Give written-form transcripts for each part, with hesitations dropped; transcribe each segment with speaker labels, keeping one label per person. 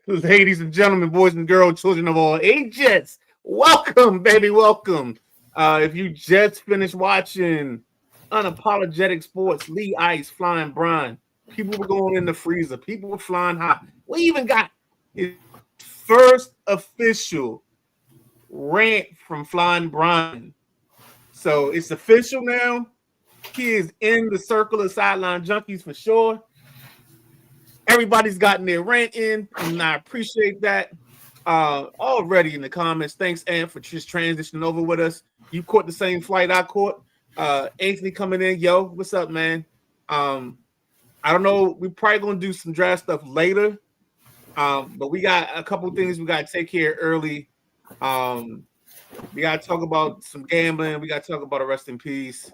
Speaker 1: Ladies and gentlemen, boys and girls, children of all ages, welcome, baby, welcome. If you just finished watching Unapologetic Sports, Lee Ice, Flying Brian, people were going in the freezer, people were flying high. We even got his first official rant from Flying Brian. So it's official now. He is in the circle of sideline junkies for sure. Everybody's gotten their rant in, and I appreciate that. Already in the comments. Thanks, Ant, for just transitioning over with us. You caught the same flight I caught. Anthony coming in. Yo, what's up, man? I don't know. We're probably gonna do some draft stuff later. But we got a couple things we gotta take care early. We gotta talk about some gambling. We gotta talk about a rest in peace.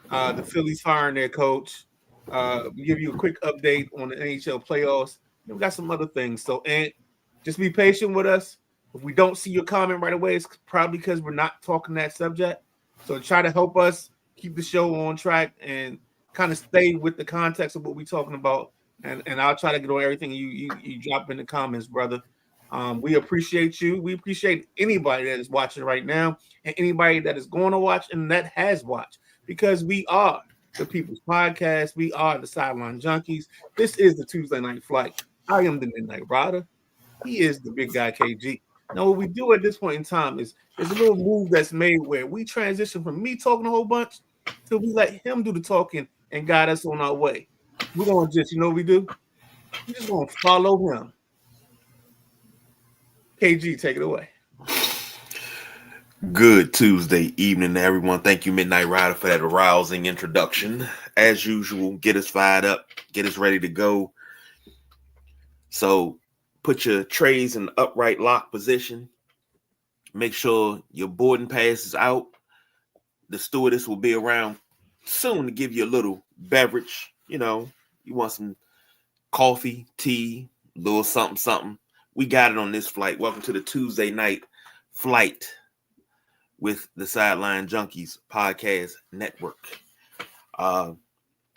Speaker 1: The Phillies firing their coach. We give you a quick update on the NHL playoffs. And we got some other things. So, Ant, just be patient with us. If we don't see your comment right away, it's probably because we're not talking that subject. So try to help us keep the show on track and kind of stay with the context of what we're talking about. And I'll try to get on everything you drop in the comments, brother. We appreciate you. We appreciate anybody that is watching right now and anybody that is going to watch and that has watched, because we are the People's Podcast. We are the Sideline Junkies. This is the Tuesday Night Flight. I am the Midnight Rider. He is the big guy KG. Now, what we do at this point in time is there's a little move that's made where we transition from me talking a whole bunch to we let him do the talking and guide us on our way. We're going to just, you know what we do? We're just going to follow him. KG, take it away.
Speaker 2: Good Tuesday evening to everyone. Thank you, Midnight Rider, for that arousing introduction. As usual, get us fired up, get us ready to go. So put your trays in upright lock position. Make sure your boarding pass is out. The stewardess will be around soon to give you a little beverage. You know, you want some coffee, tea, a little something, something. We got it on this flight. Welcome to the Tuesday Night Flight with the Sideline Junkies Podcast Network.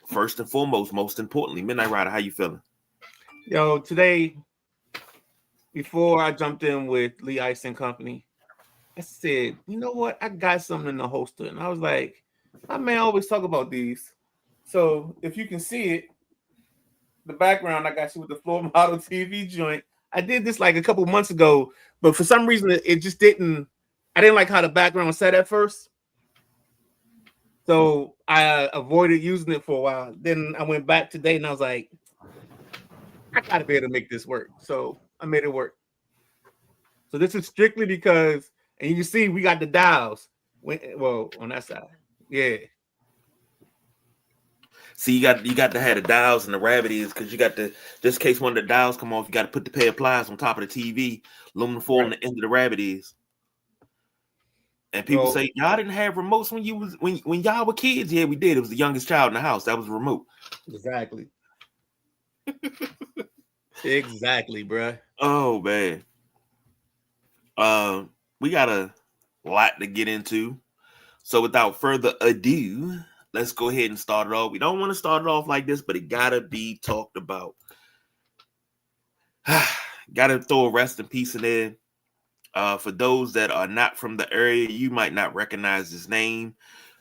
Speaker 2: First and foremost, most importantly, Midnight Rider, how you feeling?
Speaker 1: Yo, today, before I jumped in with Lee Ice and Company, I said, you know what? I got something in the holster. And I was like, my man always talk about these. So if you can see it, the background, I got you with the floor model TV joint. I did this like a couple months ago, but for some reason it just didn't. I didn't like how the background was set at first. So I avoided using it for a while. Then I went back today and I was like, I gotta be able to make this work. So I made it work. So this is strictly because, and you see, we got the dials. Well, on that side, yeah.
Speaker 2: See, you got to have the dials and the rarities, because you got to, just in case one of the dials come off, you got to put the pair of pliers on top of the TV, aluminum foil on the end of the rarities. And people say, y'all didn't have remotes when you was when y'all were kids. Yeah, we did. It was the youngest child in the house. That was a remote.
Speaker 1: Exactly. Exactly, bruh.
Speaker 2: Oh man. We got a lot to get into. So without further ado, let's go ahead and start it off. We don't want to start it off like this, but it gotta be talked about. Gotta throw a rest in peace in there. For those that are not from the area, you might not recognize his name.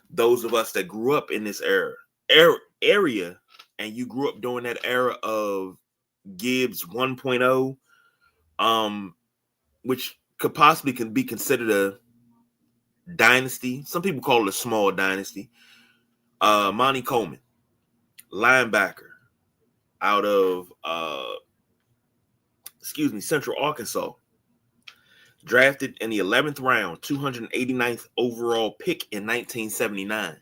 Speaker 2: Those of us that grew up in this area, and you grew up during that era of Gibbs 1.0, which could possibly be considered a dynasty. Some people call it a small dynasty. Monty Coleman, linebacker out of Central Arkansas. Drafted in the 11th round, 289th overall pick in 1979.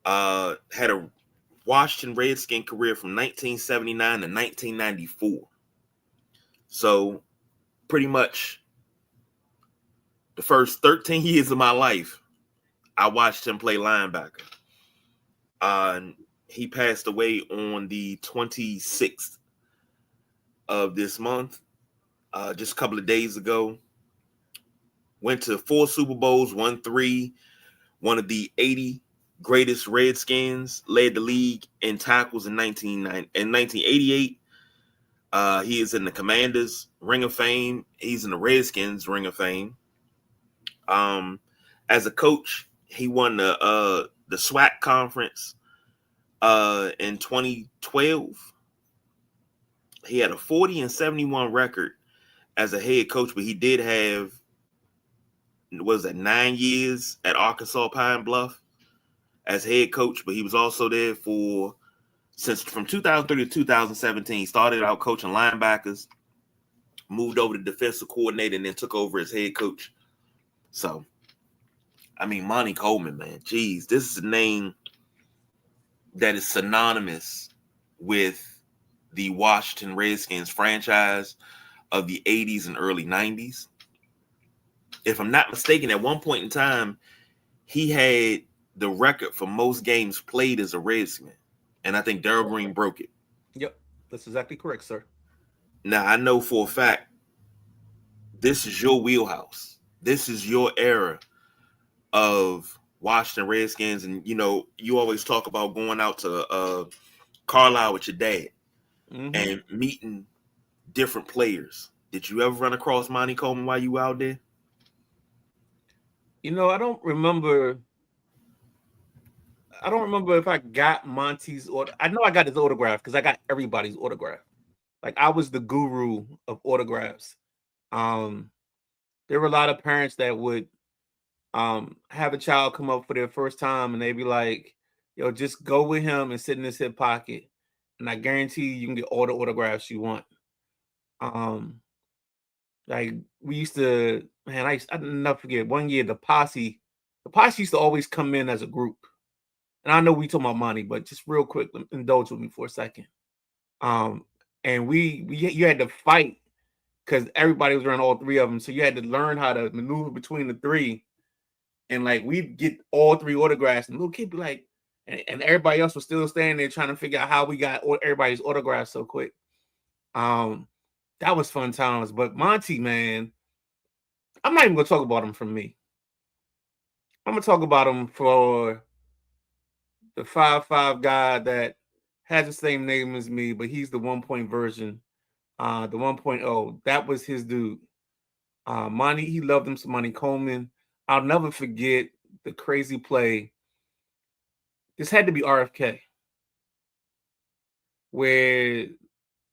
Speaker 2: Had a Washington Redskin career from 1979 to 1994. So pretty much the first 13 years of my life, I watched him play linebacker. He passed away on the 26th of this month. Just a couple of days ago. Went to 4 Super Bowls, won 3, one of the 80 greatest Redskins, led the league in tackles in 1988. He is in the Commanders Ring of Fame. He's in the Redskins Ring of Fame. As a coach, he won the SWAC conference in 2012. He had a 40-71 record as a head coach, but he did have, was it 9 years at Arkansas Pine Bluff as head coach, but he was also there from 2003 to 2017. He started out coaching linebackers, moved over to defensive coordinator, and then took over as head coach. So, I mean, Monty Coleman, man, geez, this is a name that is synonymous with the Washington Redskins franchise of the 80s and early 90s. If I'm not mistaken, at one point in time, he had the record for most games played as a Redskin. And I think Darrell Green broke it.
Speaker 1: Yep, that's exactly correct, sir.
Speaker 2: Now, I know for a fact, this is your wheelhouse. This is your era of Washington Redskins. And, you know, you always talk about going out to Carlisle with your dad and meeting different players. Did you ever run across Monty Coleman while you were out there?
Speaker 1: You know, I don't remember if I got Monty's order. I know I got his autograph because I got everybody's autograph. Like, I was the guru of autographs. There were a lot of parents that would have a child come up for their first time and they'd be like, yo, just go with him and sit in his hip pocket. And I guarantee you can get all the autographs you want. Like, we used to, man, I'll never forget one year the posse used to always come in as a group. And I know we talking about money, but just real quick, indulge with me for a second. And you had to fight because everybody was around all three of them. So you had to learn how to maneuver between the three. And like, we'd get all three autographs and little kid be like, and everybody else was still standing there trying to figure out how we got everybody's autographs so quick. That was fun times. But Monty, man, I'm not even going to talk about him for me. I'm going to talk about him for the 5'5" guy that has the same name as me, but he's the 1-point version. The 1.0. That was his dude. Monty, he loved him some Monty Coleman. I'll never forget the crazy play. This had to be RFK, where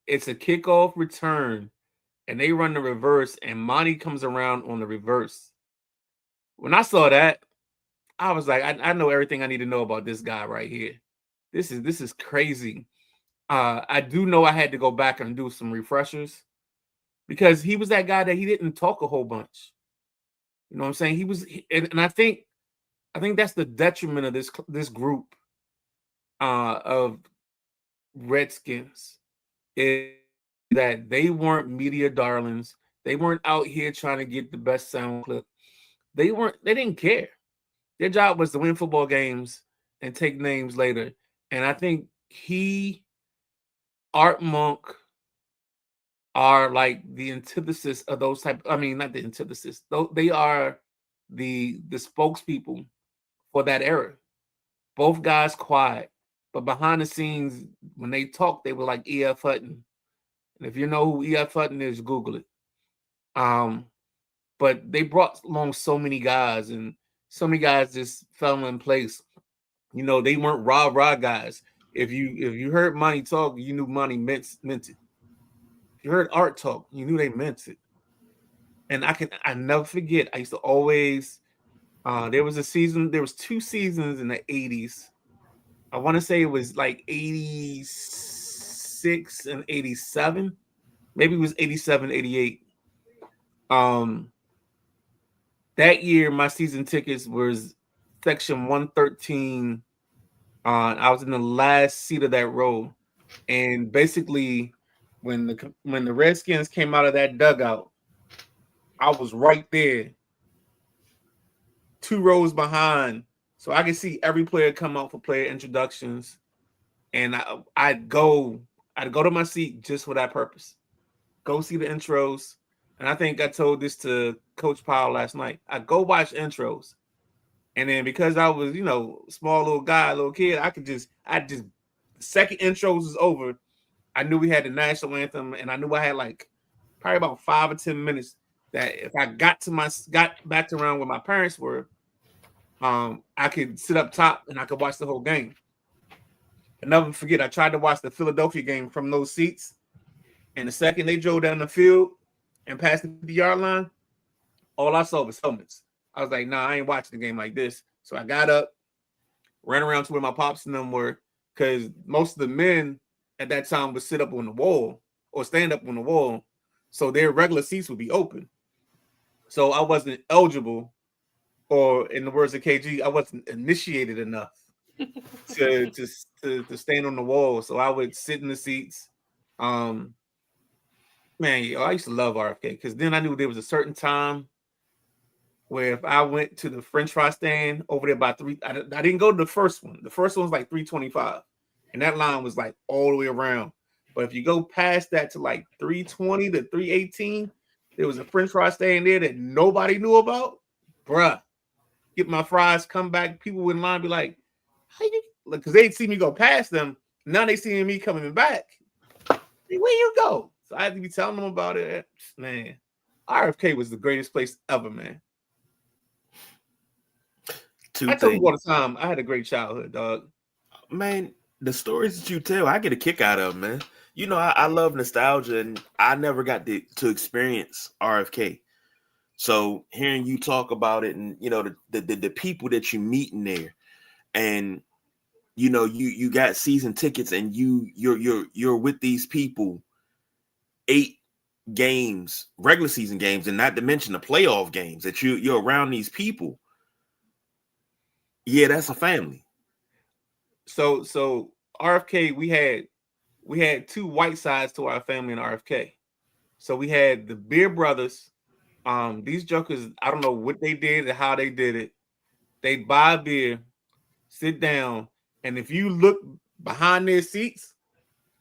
Speaker 1: it's a kickoff return and they run the reverse and Monty comes around on the reverse. When I saw that, I was like, I know everything I need to know about this guy right here. This is crazy. I do know I had to go back and do some refreshers because he was that guy that he didn't talk a whole bunch. You know what I'm saying? He was, and I think that's the detriment of this group of Redskins is that they weren't media darlings. They weren't out here trying to get the best sound clip. They didn't care. Their job was to win football games and take names later. And I think Art Monk are like the antithesis of those type. I mean, not the antithesis. They are the spokespeople for that era. Both guys quiet, but behind the scenes, when they talk, they were like E.F. Hutton. And if you know who E.F. Hutton is, Google it. But they brought along so many guys, and so many guys just fell in place. You know, they weren't rah-rah guys. If you heard Monty talk, you knew Monty meant it. If you heard Art talk, you knew they meant it. And I never forget, I used to always there was 2 seasons in the 80s. I want to say it was like 86 and 87. Maybe it was 87, 88. That year, my season tickets was section 113. I was in the last seat of that row. And basically, when the Redskins came out of that dugout, I was right there, 2 rows behind. So I could see every player come out for player introductions. And I'd go to my seat just for that purpose. Go see the intros. And I think I told this to Coach Powell last night. I go watch intros. And then because I was, small little guy, little kid, the second intros is over, I knew we had the national anthem, and I knew I had like probably about 5 or 10 minutes that if I got back to around where my parents were, I could sit up top and I could watch the whole game. I'll never forget, I tried to watch the Philadelphia game from those seats, and the second they drove down the field and past the 50-yard line, all I saw was helmets. I was like, nah, I ain't watching the game like this. So I got up, ran around to where my pops and them were, because most of the men at that time would sit up on the wall or stand up on the wall, so their regular seats would be open. So I wasn't eligible, or in the words of KG, I wasn't initiated enough to stand on the wall. So I would sit in the seats. Man, I used to love RFK because then I knew there was a certain time where if I went to the French fry stand over there by 3, I didn't go to the first one. The first one was like 325, and that line was like all the way around. But if you go past that to like 320 to 318, there was a French fry stand there that nobody knew about. Bruh, get my fries, come back. People in line be like, how you? Because they'd see me go past them. Now they seeing me coming back. Hey, where you go? So I had to be telling them about it. Man, RFK was the greatest place ever, man. I tell you all the time, I had a great childhood, dog.
Speaker 2: Man, the stories that you tell, I get a kick out of, man. You know, I love nostalgia, and I never got to experience RFK. So hearing you talk about it, and you know the people that you meet in there, and you know you got season tickets, and you're with these people 8 games, regular season games, and not to mention the playoff games that you're around these people. Yeah, that's a family.
Speaker 1: So RFK, we had 2 white sides to our family in RFK. So we had the Beer brothers. These jokers, I don't know what they did or how they did it. They'd buy a beer, sit down, and if you look behind their seats,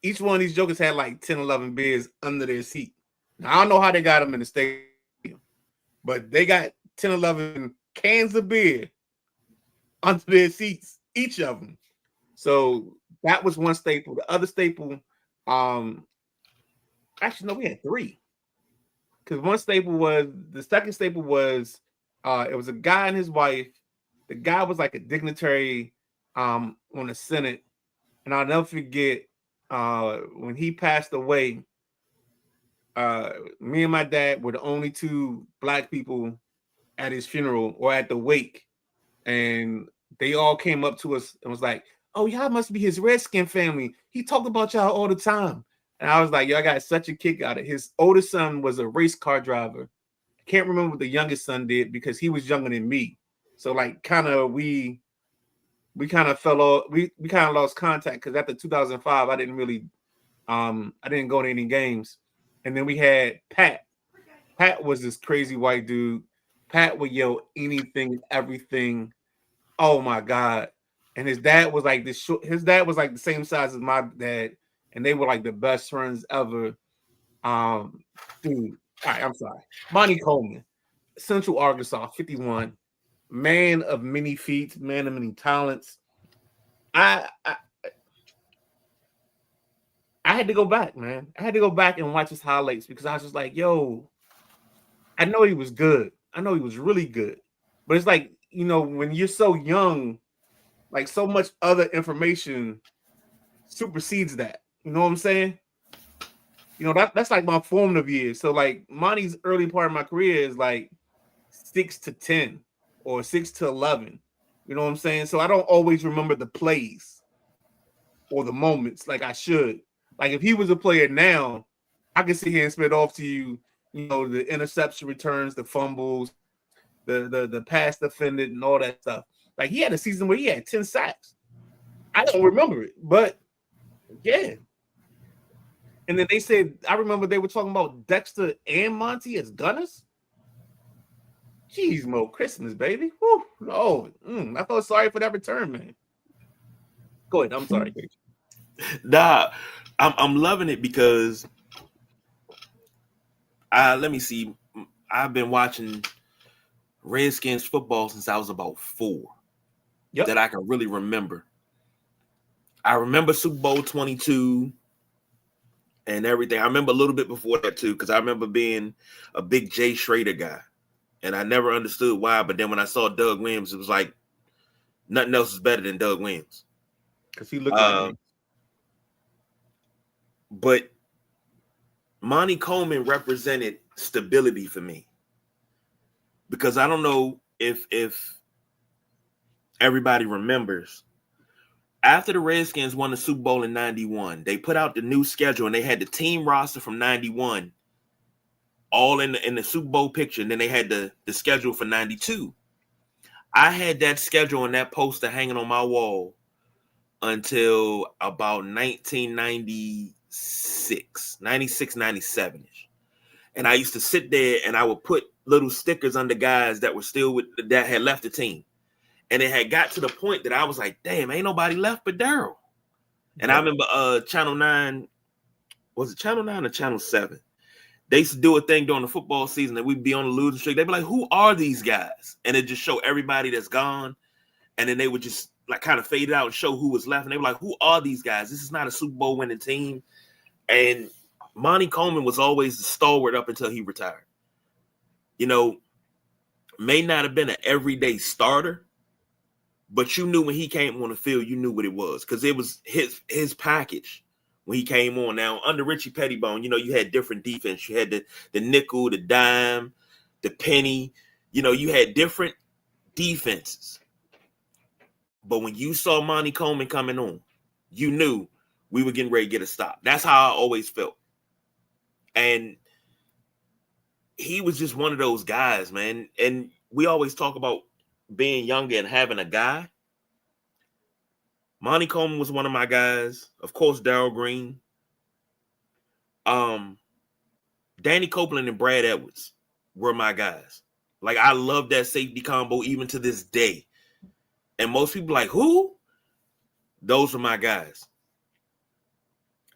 Speaker 1: each one of these jokers had like 10, 11 beers under their seat. Now, I don't know how they got them in the stadium, but they got 10, 11 cans of beer under their seats, each of them. So that was one staple. The other staple, actually, no, we had 3. Because one staple was, the second staple was, it was a guy and his wife. The guy was like a dignitary on the Senate. And I'll never forget when he passed away, me and my dad were the only 2 black people at his funeral or at the wake. And they all came up to us and was like, oh, y'all must be his Redskin family. He talked about y'all all the time. And I was like, yo, I got such a kick out of it. His oldest son was a race car driver. I can't remember what the youngest son did because he was younger than me. So like kind of we kind of fell off. We kind of lost contact because after 2005, I didn't go to any games. And then we had Pat. Pat was this crazy white dude. Pat would yell anything, everything. Oh my God. And his dad was like this. His dad was like the same size as my dad, and they were like the best friends ever. Dude. All right, I'm sorry. Monty Coleman, Central Arkansas, 51. Man of many feats, man of many talents. I had to go back, man. I had to go back and watch his highlights because I was just like, yo, I know he was good. I know he was really good. But it's like, you know, when you're so young, like so much other information supersedes that. You know what I'm saying? You know, that's like my formative years. So like Monty's early part of my career is like 6 to 10 or 6 to 11. You know what I'm saying? So I don't always remember the plays or the moments like I should. Like if he was a player now, I can sit here and spit off to you, you know, the interception returns, the fumbles, the pass defended and all that stuff. Like he had a season where he had 10 sacks. I don't remember it, but yeah. And then they said, I remember they were talking about Dexter and Monty as gunners. Jeez, Mo Christmas, baby. Whew, Lord. I felt sorry for that return, man. Go ahead. I'm sorry.
Speaker 2: Nah, I'm loving it because let me see. I've been watching Redskins football since I was about 4. Yep. That I can really remember. I remember Super Bowl 22. and everything. I remember a little bit before that too, because I remember being a big Jay Schrader guy, and I never understood why. But then when I saw Doug Williams, it was like nothing else is better than Doug Williams
Speaker 1: because he looked like me.
Speaker 2: But Monty Coleman represented stability for me, because I don't know if everybody remembers. After the Redskins won the Super Bowl in 91, they put out the new schedule and they had the team roster from 91 all in the Super Bowl picture. And then they had the schedule for 92. I had that schedule and that poster hanging on my wall until about 1996, 97-ish. And I used to sit there and I would put little stickers under guys that were still that had left the team. And it had got to the point that I was like, damn, ain't nobody left but Daryl. And I remember Channel 9, was it Channel 9 or Channel 7? They used to do a thing during the football season that we'd be on the losing streak. They'd be like, who are these guys? And it just show everybody that's gone. And then they would just like kind of fade it out and show who was left. And they were like, who are these guys? This is not a Super Bowl winning team. And Monty Coleman was always the stalwart up until he retired. You know, may not have been an everyday starter, but you knew when he came on the field, you knew what it was, because it was his package when he came on. Now, under Richie Pettibone, you know, you had different defense. You had the nickel, the dime, the penny. You know, you had different defenses. But when you saw Monty Coleman coming on, you knew we were getting ready to get a stop. That's how I always felt. And he was just one of those guys, man. And we always talk about being younger and having a guy. Monty Coleman was one of my guys. Of course, Darrell Green. Danny Copeland and Brad Edwards were my guys. Like, I love that safety combo even to this day. And most people like, who? Those are my guys.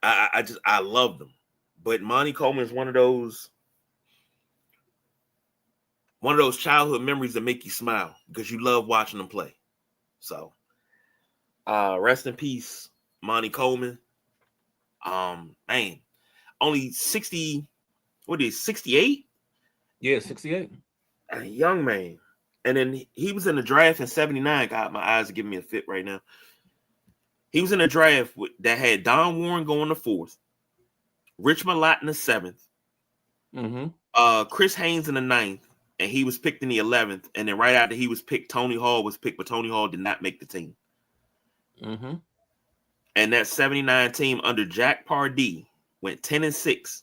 Speaker 2: I love them. But Monty Coleman is one of those childhood memories that make you smile because you love watching them play. So, rest in peace, Monty Coleman. Man, only 68?
Speaker 1: Yeah, 68.
Speaker 2: A young man. And then he was in the draft in 79. God, my eyes are giving me a fit right now. He was in a draft that had Don Warren going the 4th, Rich Malott in the 7th, Chris Haynes in the 9th, and he was picked in the 11th. And then right after he was picked, Tony Hall was picked, but Tony Hall did not make the team. And that 79 team under Jack Pardee went 10-6,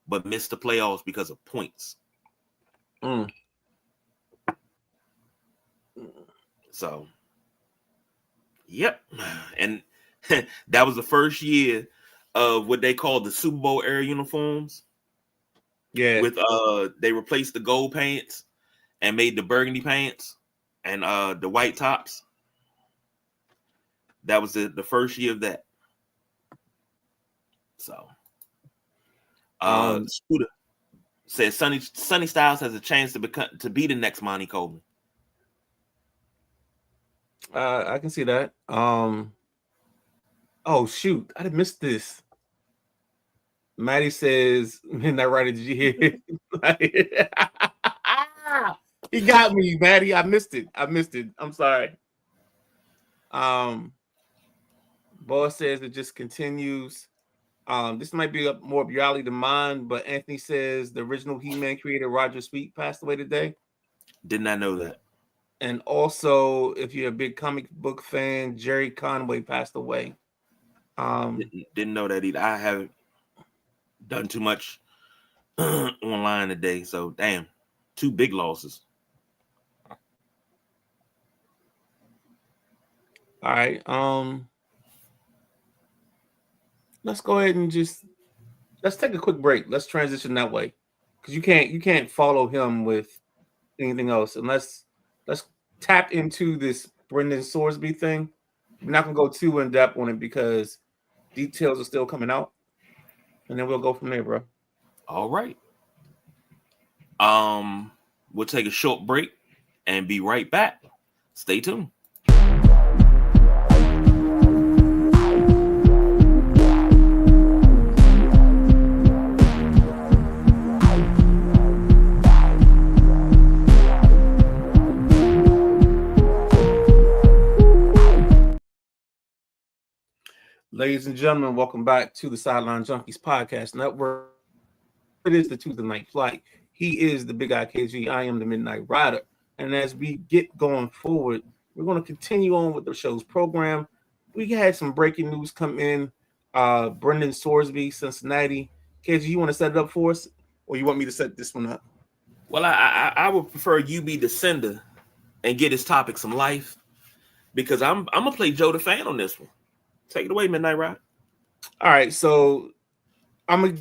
Speaker 2: but missed the playoffs because of points. So, yep. And that was the first year of what they called the Super Bowl era uniforms.
Speaker 1: Yeah.
Speaker 2: With they replaced the gold pants and made the burgundy pants and the white tops. That was the first year of that. So, Scooter says Sonny Styles has a chance to be the next Monty Coleman.
Speaker 1: I can see that. Oh shoot, I missed this. Maddie says, "Midnight Rider, did you hear it?" He got me, Maddie. I missed it. I'm sorry. Boss says it just continues. This might be more up your alley than mine, but Anthony says the original He-Man creator Roger Sweet passed away today.
Speaker 2: Did not know that.
Speaker 1: And also, if you're a big comic book fan, Jerry Conway passed away.
Speaker 2: Didn't know that either. I haven't done too much online today, so damn, 2 big losses.
Speaker 1: All right. Let's go ahead and let's take a quick break. Let's transition that way, because you can't follow him with anything else, and let's tap into this Brendan Sorsby thing. We're not gonna go too in depth on it because details are still coming out, and then we'll go from there, bro.
Speaker 2: All right. We'll take a short break and be right back. Stay tuned.
Speaker 1: Ladies and gentlemen, welcome back to the Sideline Junkies Podcast Network. It is the Tuesday Night Flight. He is the Big IKG. I am the Midnight Rider. And as we get going forward, we're going to continue on with the show's program. We had some breaking news come in. Brendan Sorsby, Cincinnati. KG, you want to set it up for us? Or you want me to set this one up?
Speaker 2: Well, I would prefer you be the sender and get his topic some life, because I'm gonna play Joe the fan on this one. Take it away, Midnight Ride.
Speaker 1: All right, so I'm gonna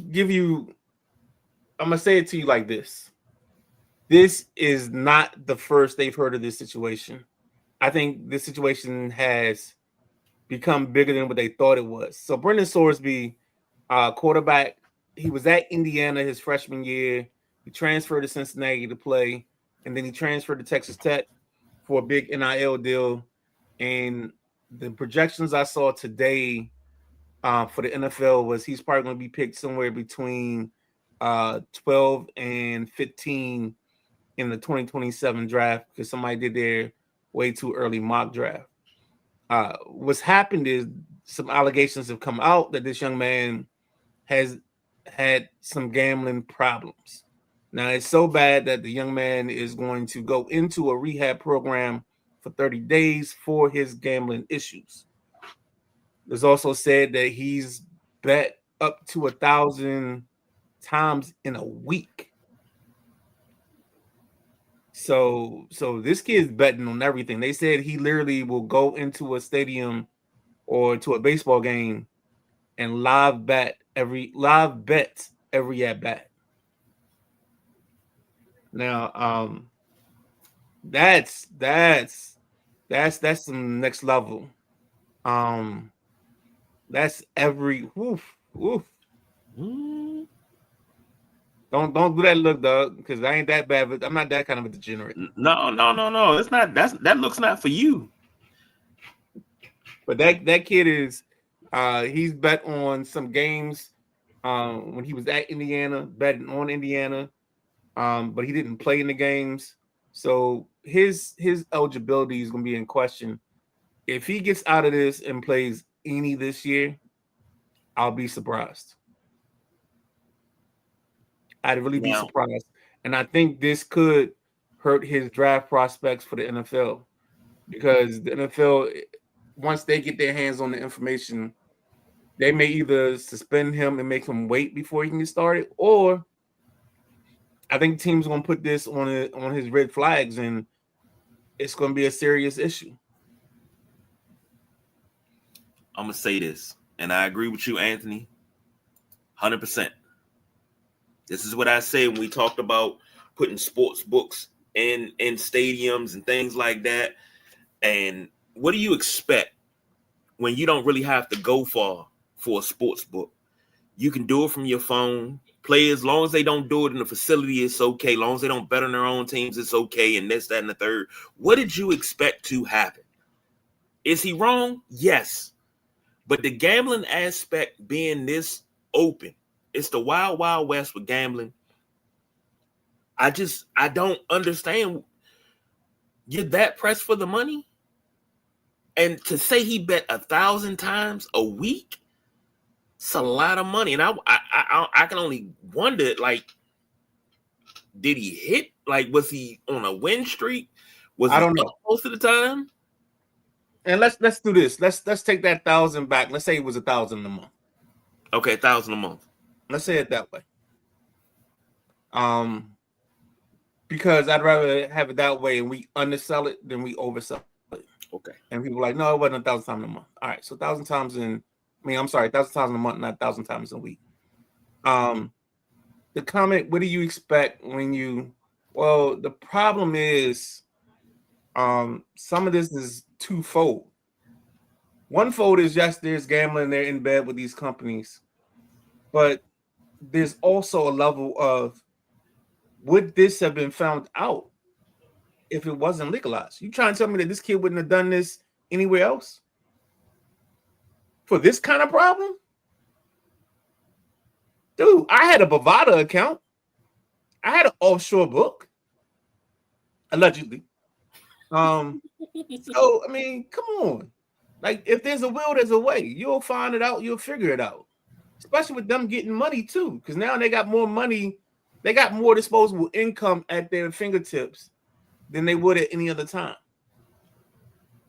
Speaker 1: say it to you like this. This is not the first they've heard of this situation. I think this situation has become bigger than what they thought it was. So Brendan Sorsby, quarterback, he was at Indiana his freshman year. He transferred to Cincinnati to play, and then he transferred to Texas Tech for a big NIL deal. And the projections I saw today for the NFL was he's probably going to be picked somewhere between 12 and 15 in the 2027 draft, because somebody did their way too early mock draft. What's happened is some allegations have come out that this young man has had some gambling problems. Now, it's so bad that the young man is going to go into a rehab program for 30 days for his gambling issues. There's also said that he's bet up to 1,000 times in a week. So this kid's betting on everything. They said he literally will go into a stadium or to a baseball game and live bets every at bat. Now, that's some next level. That's every woof. Don't do that look, Doug, because I ain't that bad, but I'm not that kind of a degenerate.
Speaker 2: No. It's not. That looks not for you.
Speaker 1: But that kid is he's bet on some games when he was at Indiana, betting on Indiana. But he didn't play in the games. So his eligibility is going to be in question. If he gets out of this and plays any this year, I'll be surprised. I'd really be surprised. And I think this could hurt his draft prospects for the NFL, because the NFL, once they get their hands on the information, they may either suspend him and make him wait before he can get started, or I think teams are going to put this on his red flags, and it's going to be a serious issue.
Speaker 2: I'm going to say this, and I agree with you, Anthony, 100%. This is what I said when we talked about putting sports books in stadiums and things like that. And what do you expect when you don't really have to go far for a sports book? You can do it from your phone. Players, as long as they don't do it in the facility, it's okay. As long as they don't bet on their own teams, it's okay. And this, that, and the third. What did you expect to happen? Is he wrong? Yes. But the gambling aspect being this open, it's the wild, wild west with gambling. I don't understand. You're that pressed for the money? And to say he bet 1,000 times a week, it's a lot of money. And I can only wonder, like, did he hit? Like, was he on a win streak?
Speaker 1: I don't know.
Speaker 2: Most of the time?
Speaker 1: And let's do this. Let's take that 1,000 back. Let's say it was 1,000 a month.
Speaker 2: Okay, 1,000 a month.
Speaker 1: Let's say it that way. Because I'd rather have it that way and we undersell it than we oversell it.
Speaker 2: Okay.
Speaker 1: And people are like, no, it wasn't 1,000 times a month. All right, so 1,000 times 1,000 times a month, not 1,000 times a week. The comment, what do you expect when you? Well, the problem is, some of this is twofold. One fold is, yes, there's gambling. They're in bed with these companies, but there's also a level of, would this have been found out if it wasn't legalized? You trying to tell me that this kid wouldn't have done this anywhere else for this kind of problem? Dude, I had a Bovada account. I had an offshore book, allegedly. So, I mean, come on. Like, if there's a will, there's a way. You'll find it out. You'll figure it out. Especially with them getting money too, because now they got more money. They got more disposable income at their fingertips than they would at any other time.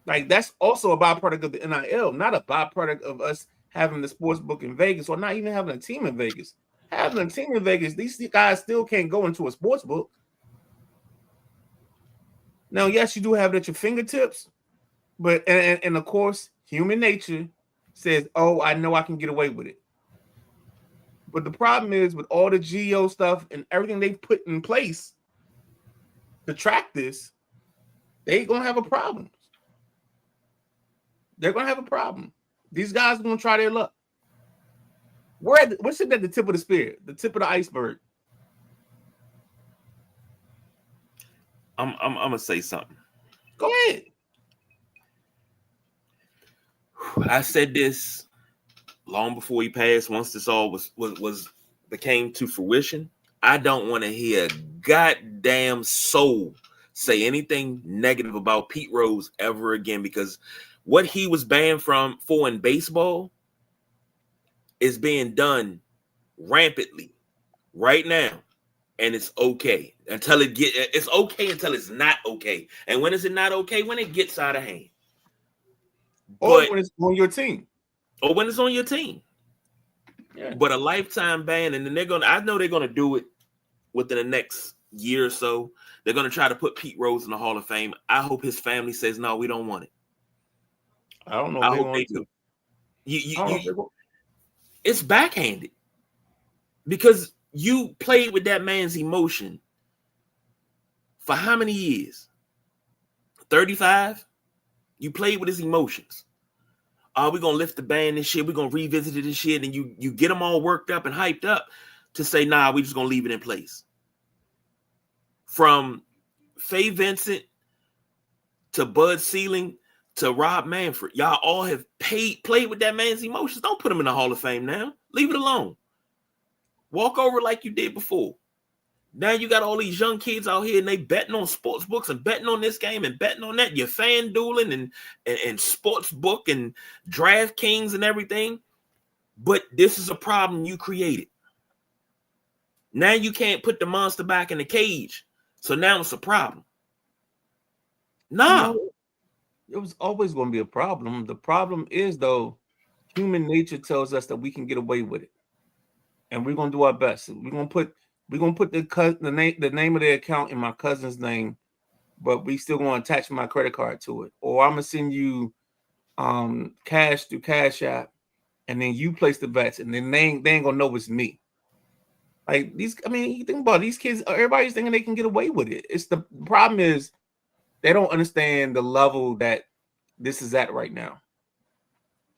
Speaker 1: Like, that's also a byproduct of the NIL, not a byproduct of us having the sports book in Vegas or not even having a team in Vegas. Having a team in Vegas, these guys still can't go into a sports book. Now, yes, you do have it at your fingertips, but and of course, human nature says, "Oh, I know I can get away with it." But the problem is with all the geo stuff and everything they put in place to track this, they gonna have a problem. They're gonna have a problem. These guys are gonna try their luck. What's it at the tip of the spear, the tip of the iceberg?
Speaker 2: I'm gonna say something.
Speaker 1: Go ahead.
Speaker 2: I said this long before he passed. Once this all became to fruition, I don't want to hear a goddamn soul say anything negative about Pete Rose ever again, because what he was banned for in baseball is being done rampantly right now, and it's okay until it's okay until it's not okay. And when is it not okay? When it gets out of hand,
Speaker 1: Or when it's on your team,
Speaker 2: or when it's on your team.
Speaker 1: Yeah.
Speaker 2: But a lifetime ban, and then I know they're gonna do it within the next year or so. They're gonna try to put Pete Rose in the Hall of Fame. I hope his family says no, we don't want it.
Speaker 1: I don't know.
Speaker 2: I hope they do. It's backhanded because you played with that man's emotion for how many years? 35? You played with his emotions. Are we gonna lift the ban and shit? We're gonna revisit it and shit, and you get them all worked up and hyped up to say, nah, we just gonna leave it in place. From Faye Vincent to Bud Selig to Rob Manfred, y'all all have played with that man's emotions. Don't put him in the Hall of Fame now. Leave it alone. Walk over like you did before. Now you got all these young kids out here and they betting on sports books and betting on this game and betting on that. You're FanDueling and sports book and DraftKings and everything. But this is a problem you created. Now you can't put the monster back in the cage. So now it's a problem. Nah.
Speaker 1: It was always going to be a problem. The problem is, though, human nature tells us that we can get away with it. And we're going to do our best. We're going to put the name of the account in my cousin's name, but we still going to attach my credit card to it. Or I'm going to send you cash through Cash App, and then you place the bets, and then they ain't going to know it's me. Like you think about it, these kids, everybody's thinking they can get away with it. The problem is they don't understand the level that this is at right now.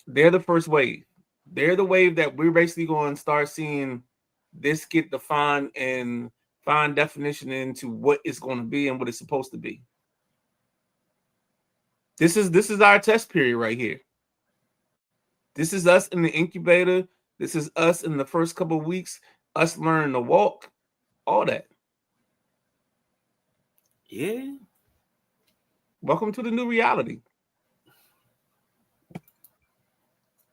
Speaker 1: They're the first wave. They're the wave that we're basically going to start seeing this get defined and find definition into what it's going to be and what it's supposed to be. This is our test period right here. This is us in the incubator. This is us in the first couple of weeks, us learning to walk, all that.
Speaker 2: Yeah.
Speaker 1: Welcome to the new reality.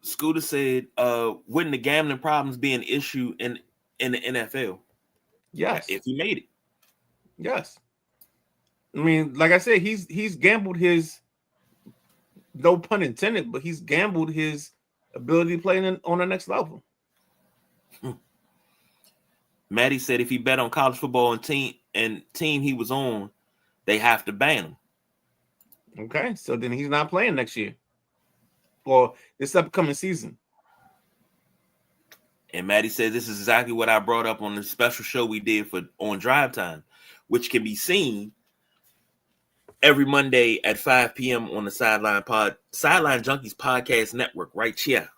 Speaker 2: Scooter said, wouldn't the gambling problems be an issue in the NFL?
Speaker 1: Yes.
Speaker 2: If he made it.
Speaker 1: Yes. I mean, like I said, he's gambled his, no pun intended, but he's gambled his ability to play on the next level.
Speaker 2: Maddie said if he bet on college football and team he was on, they have to ban him.
Speaker 1: Okay, so then he's not playing next year or this upcoming season.
Speaker 2: And Maddie said this is exactly what I brought up on the special show we did on Drive Time, which can be seen every Monday at 5 p.m. on the Sideline Junkies Podcast Network. Right here.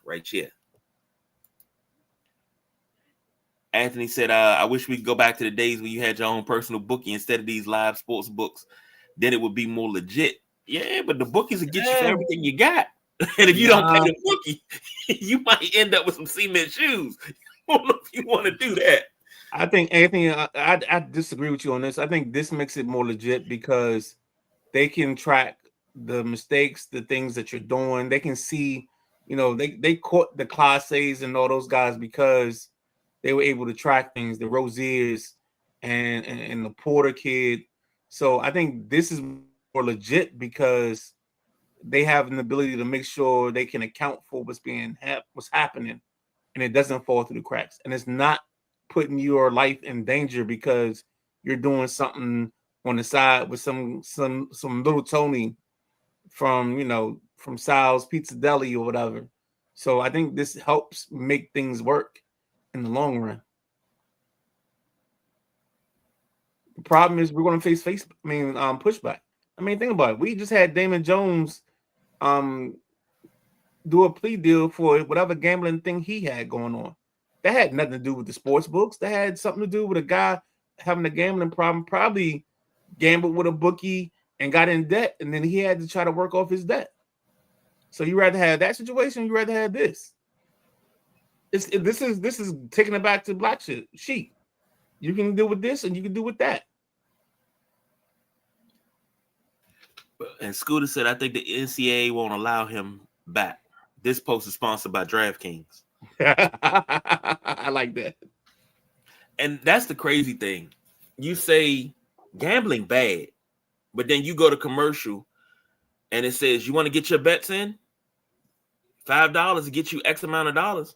Speaker 2: Anthony said, I wish we could go back to the days when you had your own personal bookie instead of these live sports books. Then it would be more legit. Yeah, but the bookies will get you for everything you got. And if you don't pay the bookie, you might end up with some cement shoes. I don't know if you want to do that.
Speaker 1: I think, Anthony, I disagree with you on this. I think this makes it more legit because they can track the mistakes, the things that you're doing. They can see, they caught the Classes and all those guys because they were able to track things, the Roziers and the Porter kid. So I think this is more legit because they have an ability to make sure they can account for what's happening, and it doesn't fall through the cracks. And it's not putting your life in danger because you're doing something on the side with some little Tony from Sal's Pizza Deli or whatever. So I think this helps make things work in the long run. The problem is we're going to face pushback. I mean, think about it. We just had Damon Jones do a plea deal for whatever gambling thing he had going on. That had nothing to do with the sports books. That had something to do with a guy having a gambling problem, probably gambled with a bookie and got in debt, and then he had to try to work off his debt. So you rather have that situation, you rather have this. This is taking it back to black sheep. You can deal with this and you can do with that.
Speaker 2: And Scooter said, I think the NCAA won't allow him back. This post is sponsored by DraftKings.
Speaker 1: I like that.
Speaker 2: And that's the crazy thing. You say gambling bad, but then you go to commercial and it says, you want to get your bets in? $5 to get you X amount of dollars.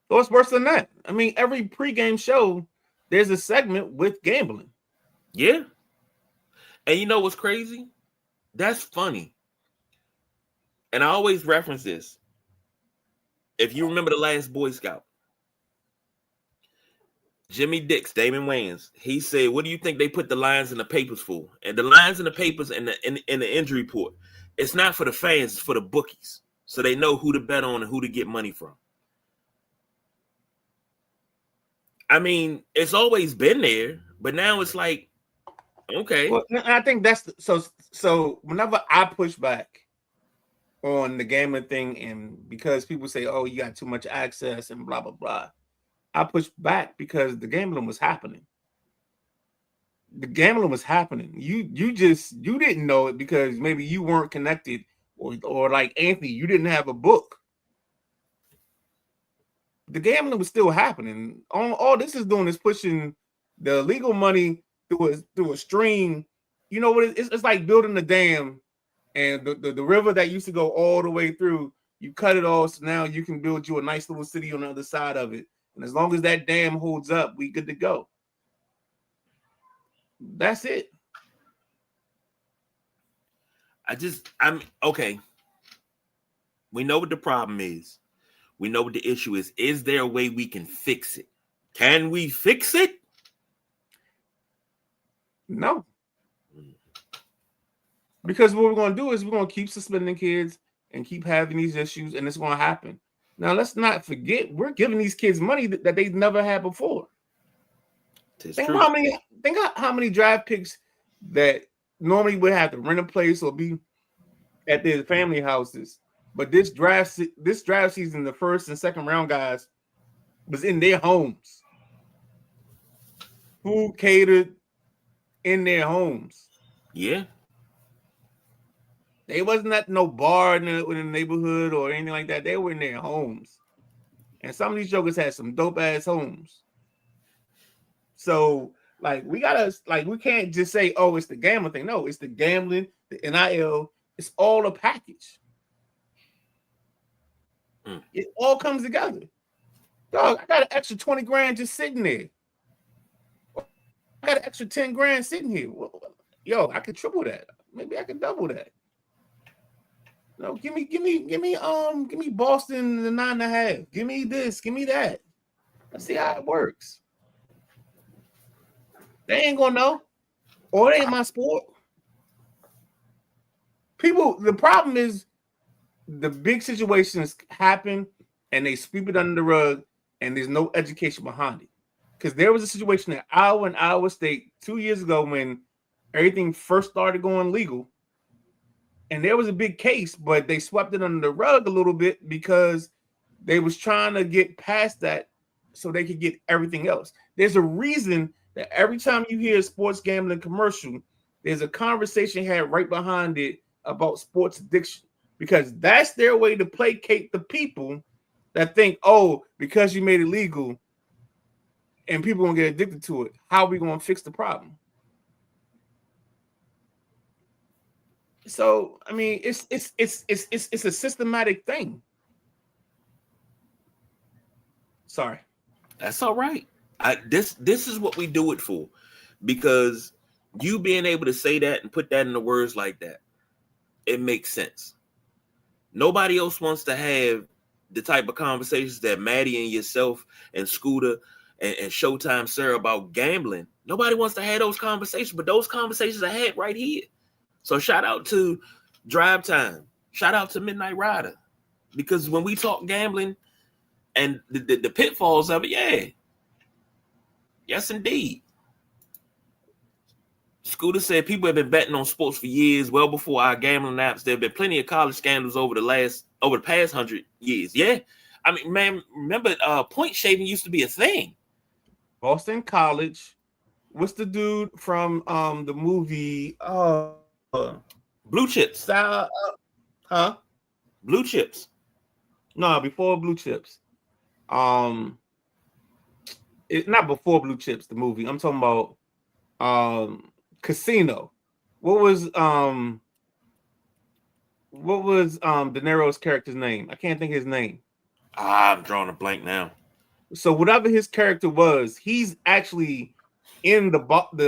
Speaker 1: Oh, it's worse than that. I mean, every pregame show, there's a segment with gambling.
Speaker 2: Yeah. And you know what's crazy? That's funny. And I always reference this. If you remember the last Boy Scout, Jimmy Dix, Damon Wayans, he said, what do you think they put the lines in the papers for? And the lines in the papers and the injury report, it's not for the fans, it's for the bookies. So they know who to bet on and who to get money from. I mean, it's always been there, but now it's like, okay.
Speaker 1: Well, I think that's so whenever I push back on the gambling thing, and because people say, oh, you got too much access and blah, blah, blah, I push back because the gambling was happening. The gambling was happening. You didn't know it because maybe you weren't connected, or like Anthony, you didn't have a book. The gambling was still happening. All this is doing is pushing the illegal money through a stream. You know what? It's like building a dam, and the river that used to go all the way through, you cut it off, so now you can build you a nice little city on the other side of it. And as long as that dam holds up, we good to go. That's it.
Speaker 2: I'm okay. We know what the problem is. We know what the issue is. Is there a way we can fix it? Can we fix it?
Speaker 1: No. Because what we're going to do is we're going to keep suspending kids and keep having these issues, and it's going to happen. Now, let's not forget, we're giving these kids money that they've never had before. Think how many draft picks that normally would have to rent a place or be at their family houses. But this draft season, the first and second round guys was in their homes. Food catered in their homes.
Speaker 2: Yeah.
Speaker 1: They wasn't at no bar in the neighborhood or anything like that. They were in their homes. And some of these jokers had some dope ass homes. So, we can't just say, oh, it's the gambling thing. No, it's the gambling, the NIL. It's all a package. It all comes together. Dog, I got an extra 20 grand just sitting there. I got an extra 10 grand sitting here. Yo, I could triple that. Maybe I could double that. No, give me Boston the 9.5. Give me this, give me that. Let's see how it works. They ain't gonna know. Or it ain't my sport. The problem is the big situations happen and they sweep it under the rug and there's no education behind it. Because there was a situation at Iowa State 2 years ago when everything first started going legal. And there was a big case, but they swept it under the rug a little bit because they was trying to get past that so they could get everything else. There's a reason that every time you hear a sports gambling commercial, there's a conversation had right behind it about sports addiction, because that's their way to placate the people that think, oh, because you made it legal and people gonna get addicted to it, how are we gonna fix the problem? So I mean, it's a systematic thing. Sorry.
Speaker 2: That's all right. This is what we do it for, because you being able to say that and put that in the words like that, it makes sense. Nobody else wants to have the type of conversations that Maddie and yourself and Scooter and Showtime Sir about gambling. Nobody wants to have those conversations, but those conversations are had right here. So shout out to Drive Time. Shout out to Midnight Rider. Because when we talk gambling and the pitfalls of it, yeah. Yes, indeed. Scooter said people have been betting on sports for years, well before our gambling apps. There have been plenty of college scandals over the past 100 years. Yeah. I mean, man, remember point shaving used to be a thing.
Speaker 1: Boston College. What's the dude from the movie
Speaker 2: Blue Chips?
Speaker 1: Huh?
Speaker 2: Blue Chips.
Speaker 1: No, before Blue Chips. It's not before Blue Chips, the movie. I'm talking about Casino. What was De Niro's character's name? I can't think of his name.
Speaker 2: I'm drawing a blank now.
Speaker 1: So whatever his character was, he's actually in the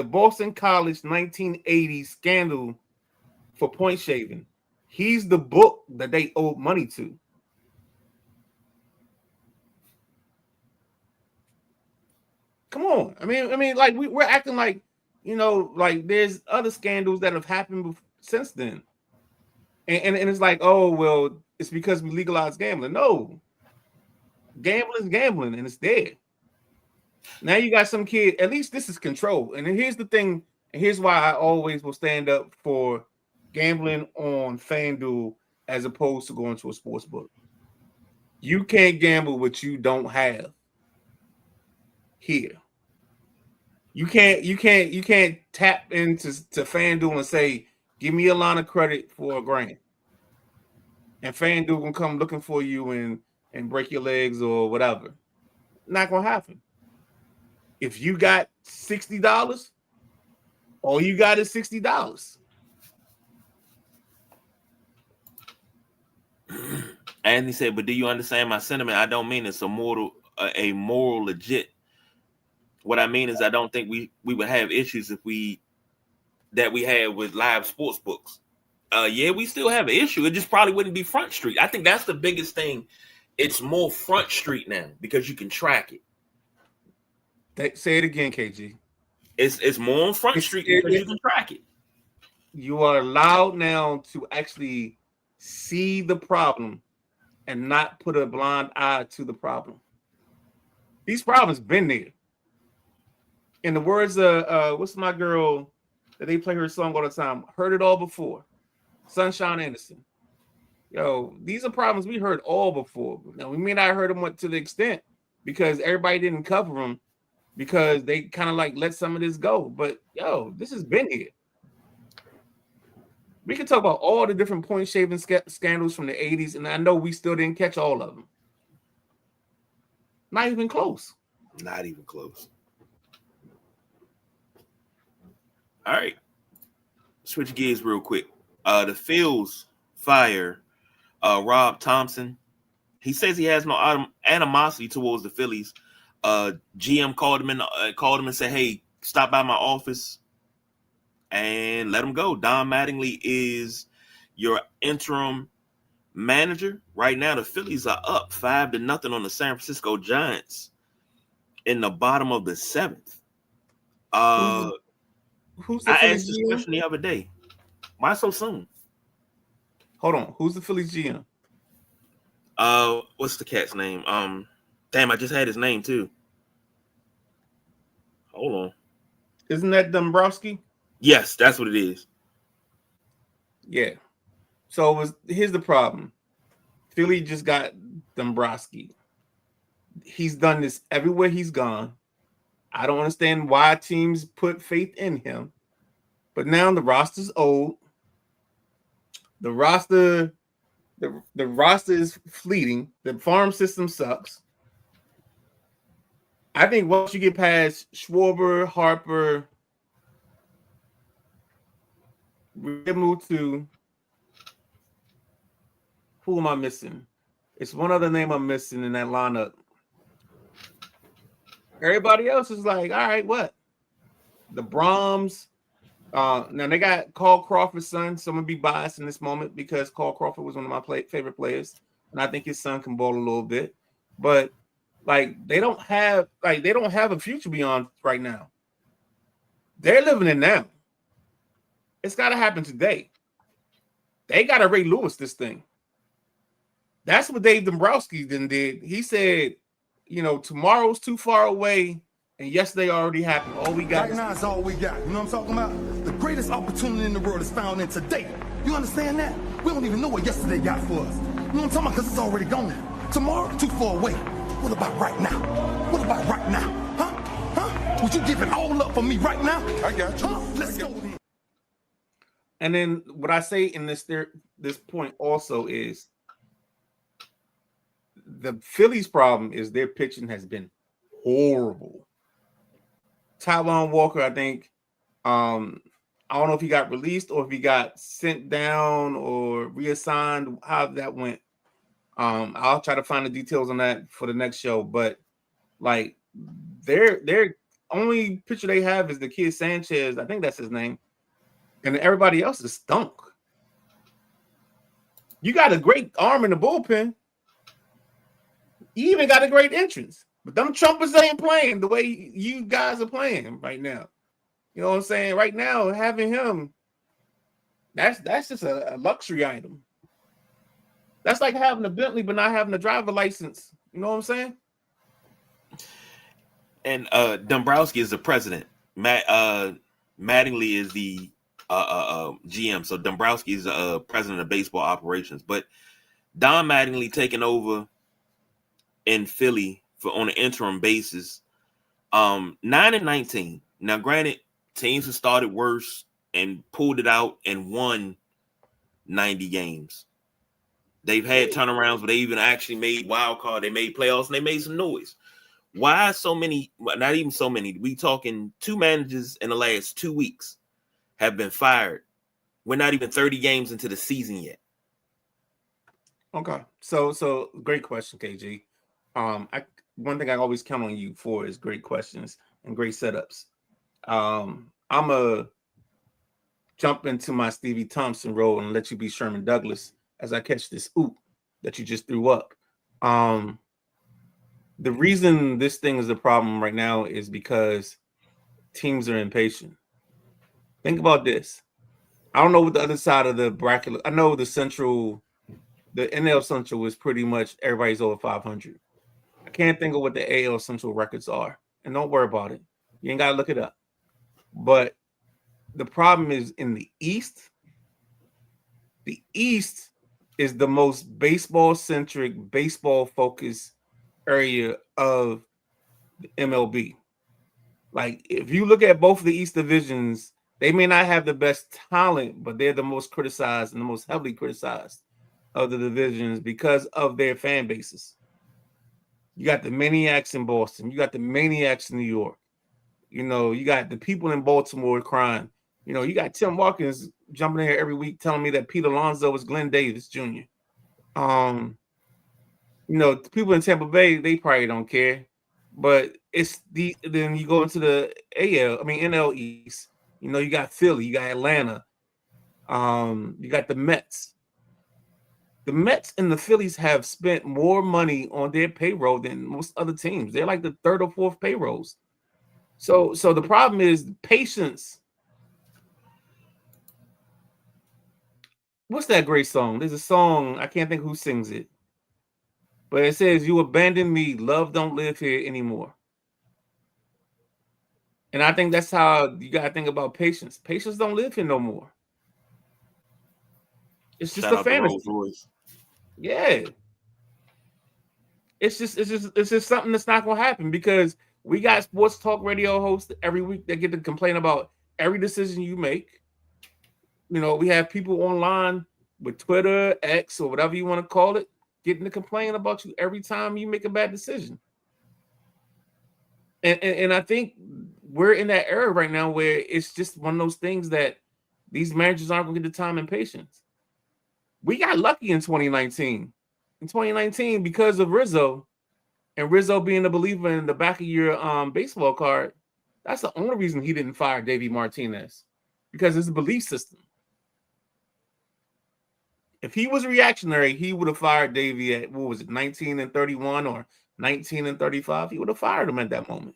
Speaker 1: Boston College 1980 scandal for point shaving. He's the book that they owed money to. Come on. I mean, like we're acting like, like there's other scandals that have happened since then. And it's like, oh, well, it's because we legalized gambling. No. Gambling is gambling, and it's there. Now you got some kid, at least this is control. And here's the thing, and here's why I always will stand up for gambling on FanDuel as opposed to going to a sports book. You can't gamble what you don't have here. You can't tap into FanDuel and say, give me a line of credit for $1,000. And FanDuel gonna come looking for you and break your legs or whatever. Not gonna happen. If you got $60, all you got is $60.
Speaker 2: Anthony said, but do you understand my sentiment? I don't mean it's a moral legit. What I mean is I don't think we would have issues if we had with live sports books. Yeah, we still have an issue. It just probably wouldn't be Front Street. I think that's the biggest thing. It's more Front Street now because you can track it.
Speaker 1: Say it again, KG.
Speaker 2: It's more on Front Street because you can track it.
Speaker 1: You are allowed now to actually see the problem and not put a blind eye to the problem. These problems been there. In the words of what's my girl that they play her song all the time, heard it all before. Sunshine Anderson. Yo, these are problems we heard all before. Now we may not have heard them to the extent because everybody didn't cover them because they kind of like let some of this go. But yo, this has been here. We can talk about all the different point shaving scandals from the 80s, and I know we still didn't catch all of them. Not even close.
Speaker 2: Not even close. All right. Switch gears real quick. The Phils fire Rob Thompson. He says he has no animosity towards the Phillies. GM called him and said, "Hey, stop by my office and let him go." Don Mattingly is your interim manager. Right now, the Phillies are up 5-0 on the San Francisco Giants in the bottom of the 7th.
Speaker 1: Who's the
Speaker 2: I
Speaker 1: Phillies
Speaker 2: asked this
Speaker 1: GM?
Speaker 2: question the other day. Why so soon?
Speaker 1: Hold on. Who's the Phillies GM?
Speaker 2: What's the cat's name? Damn, I just had his name too. Hold on.
Speaker 1: Isn't that Dombrowski?
Speaker 2: Yes, that's what it is.
Speaker 1: Yeah. So here's the problem. Philly just got Dombrowski. He's done this everywhere he's gone. I don't understand why teams put faith in him, But now the roster's old. The roster is fleeting. The farm system sucks. I think once you get past Schwarber, Harper, Realmuto, who am I missing? It's one other name I'm missing in that lineup. Everybody else is like, all right, what? The Brahms. Now they got Carl Crawford's son. So I'm gonna be biased in this moment because Carl Crawford was one of my favorite players, and I think his son can bowl a little bit. But like they don't have a future beyond right now. They're living it now. It's got to happen today. They got to Ray Lewis this thing. That's what Dave Dombrowski then did. He said, tomorrow's too far away, and yesterday already happened. All we got
Speaker 3: right now is all we got. You know what I'm talking about? The greatest opportunity in the world is found in today. You understand that? We don't even know what yesterday got for us. You know what I'm talking about? Because it's already gone. Tomorrow, too far away. What about right now? What about right now? Huh? Would you give it all up for me right now? I got you. Huh? Let's go then.
Speaker 1: And then what I say in this point also is the Phillies' problem is their pitching has been horrible. Taijuan Walker, I think, I don't know if he got released or if he got sent down or reassigned, how that went. I'll try to find the details on that for the next show. But like their only pitcher they have is the kid Sanchez. I think that's his name. And everybody else is stunk. You got a great arm in the bullpen. You even got a great entrance. But them Trumpers ain't playing the way you guys are playing right now. You know what I'm saying? Right now, having him, that's just a luxury item. That's like having a Bentley but not having a driver license. You know what I'm saying?
Speaker 2: And Dombrowski is the president. Mattingly is the GM. So Dombrowski is president of baseball operations. But Don Mattingly taking over in Philly on an interim basis. 9-19. Now, granted, teams have started worse and pulled it out and won 90 games. They've had turnarounds, but they even actually made wild card. They made playoffs and they made some noise. Why so many? Not even so many. We talking 2 managers in the last 2 weeks have been fired. We're not even 30 games into the season yet.
Speaker 1: Okay, so great question, KG. One thing I always count on you for is great questions and great setups. I'm a jump into my Stevie Thompson role and let you be Sherman Douglas as I catch this oop that you just threw up. The reason this thing is a problem right now is because teams are impatient. Think about this. I don't know what the other side of the bracket. I know the NL Central is pretty much everybody's over 500. I can't think of what the AL Central records are. And don't worry about it. You ain't got to look it up. But the problem is in the East. The East is the most baseball-centric, baseball-focused area of the MLB. Like, if you look at both of the East divisions, they may not have the best talent, but they're the most criticized and the most heavily criticized of the divisions because of their fan bases. You got the maniacs in Boston. You got the maniacs in New York. You got the people in Baltimore crying. You got Tim Watkins jumping in here every week telling me that Pete Alonso is Glenn Davis Jr. The people in Tampa Bay, they probably don't care. But then you go into the NL East. You got Philly, you got Atlanta, you got the Mets. The Mets and the Phillies have spent more money on their payroll than most other teams. They're like the 3rd or 4th payrolls. So the problem is patience. What's that great song? There's a song, I can't think who sings it. But it says, "You abandoned me, love don't live here anymore." And I think that's how you got to think about patience. Patience don't live here no more. It's just a fantasy. Yeah. It's just something that's not going to happen because we got sports talk radio hosts every week that get to complain about every decision you make. we have people online with Twitter, X, or whatever you want to call it, getting to complain about you every time you make a bad decision. And I think we're in that era right now where it's just one of those things that these managers aren't going to get the time and patience. We got lucky in 2019. In 2019, because of Rizzo, and Rizzo being a believer in the back of your baseball card, that's the only reason he didn't fire Davey Martinez, because it's a belief system. If he was reactionary, he would have fired Davey at, 19 and 31 or 19 and 35? He would have fired him at that moment.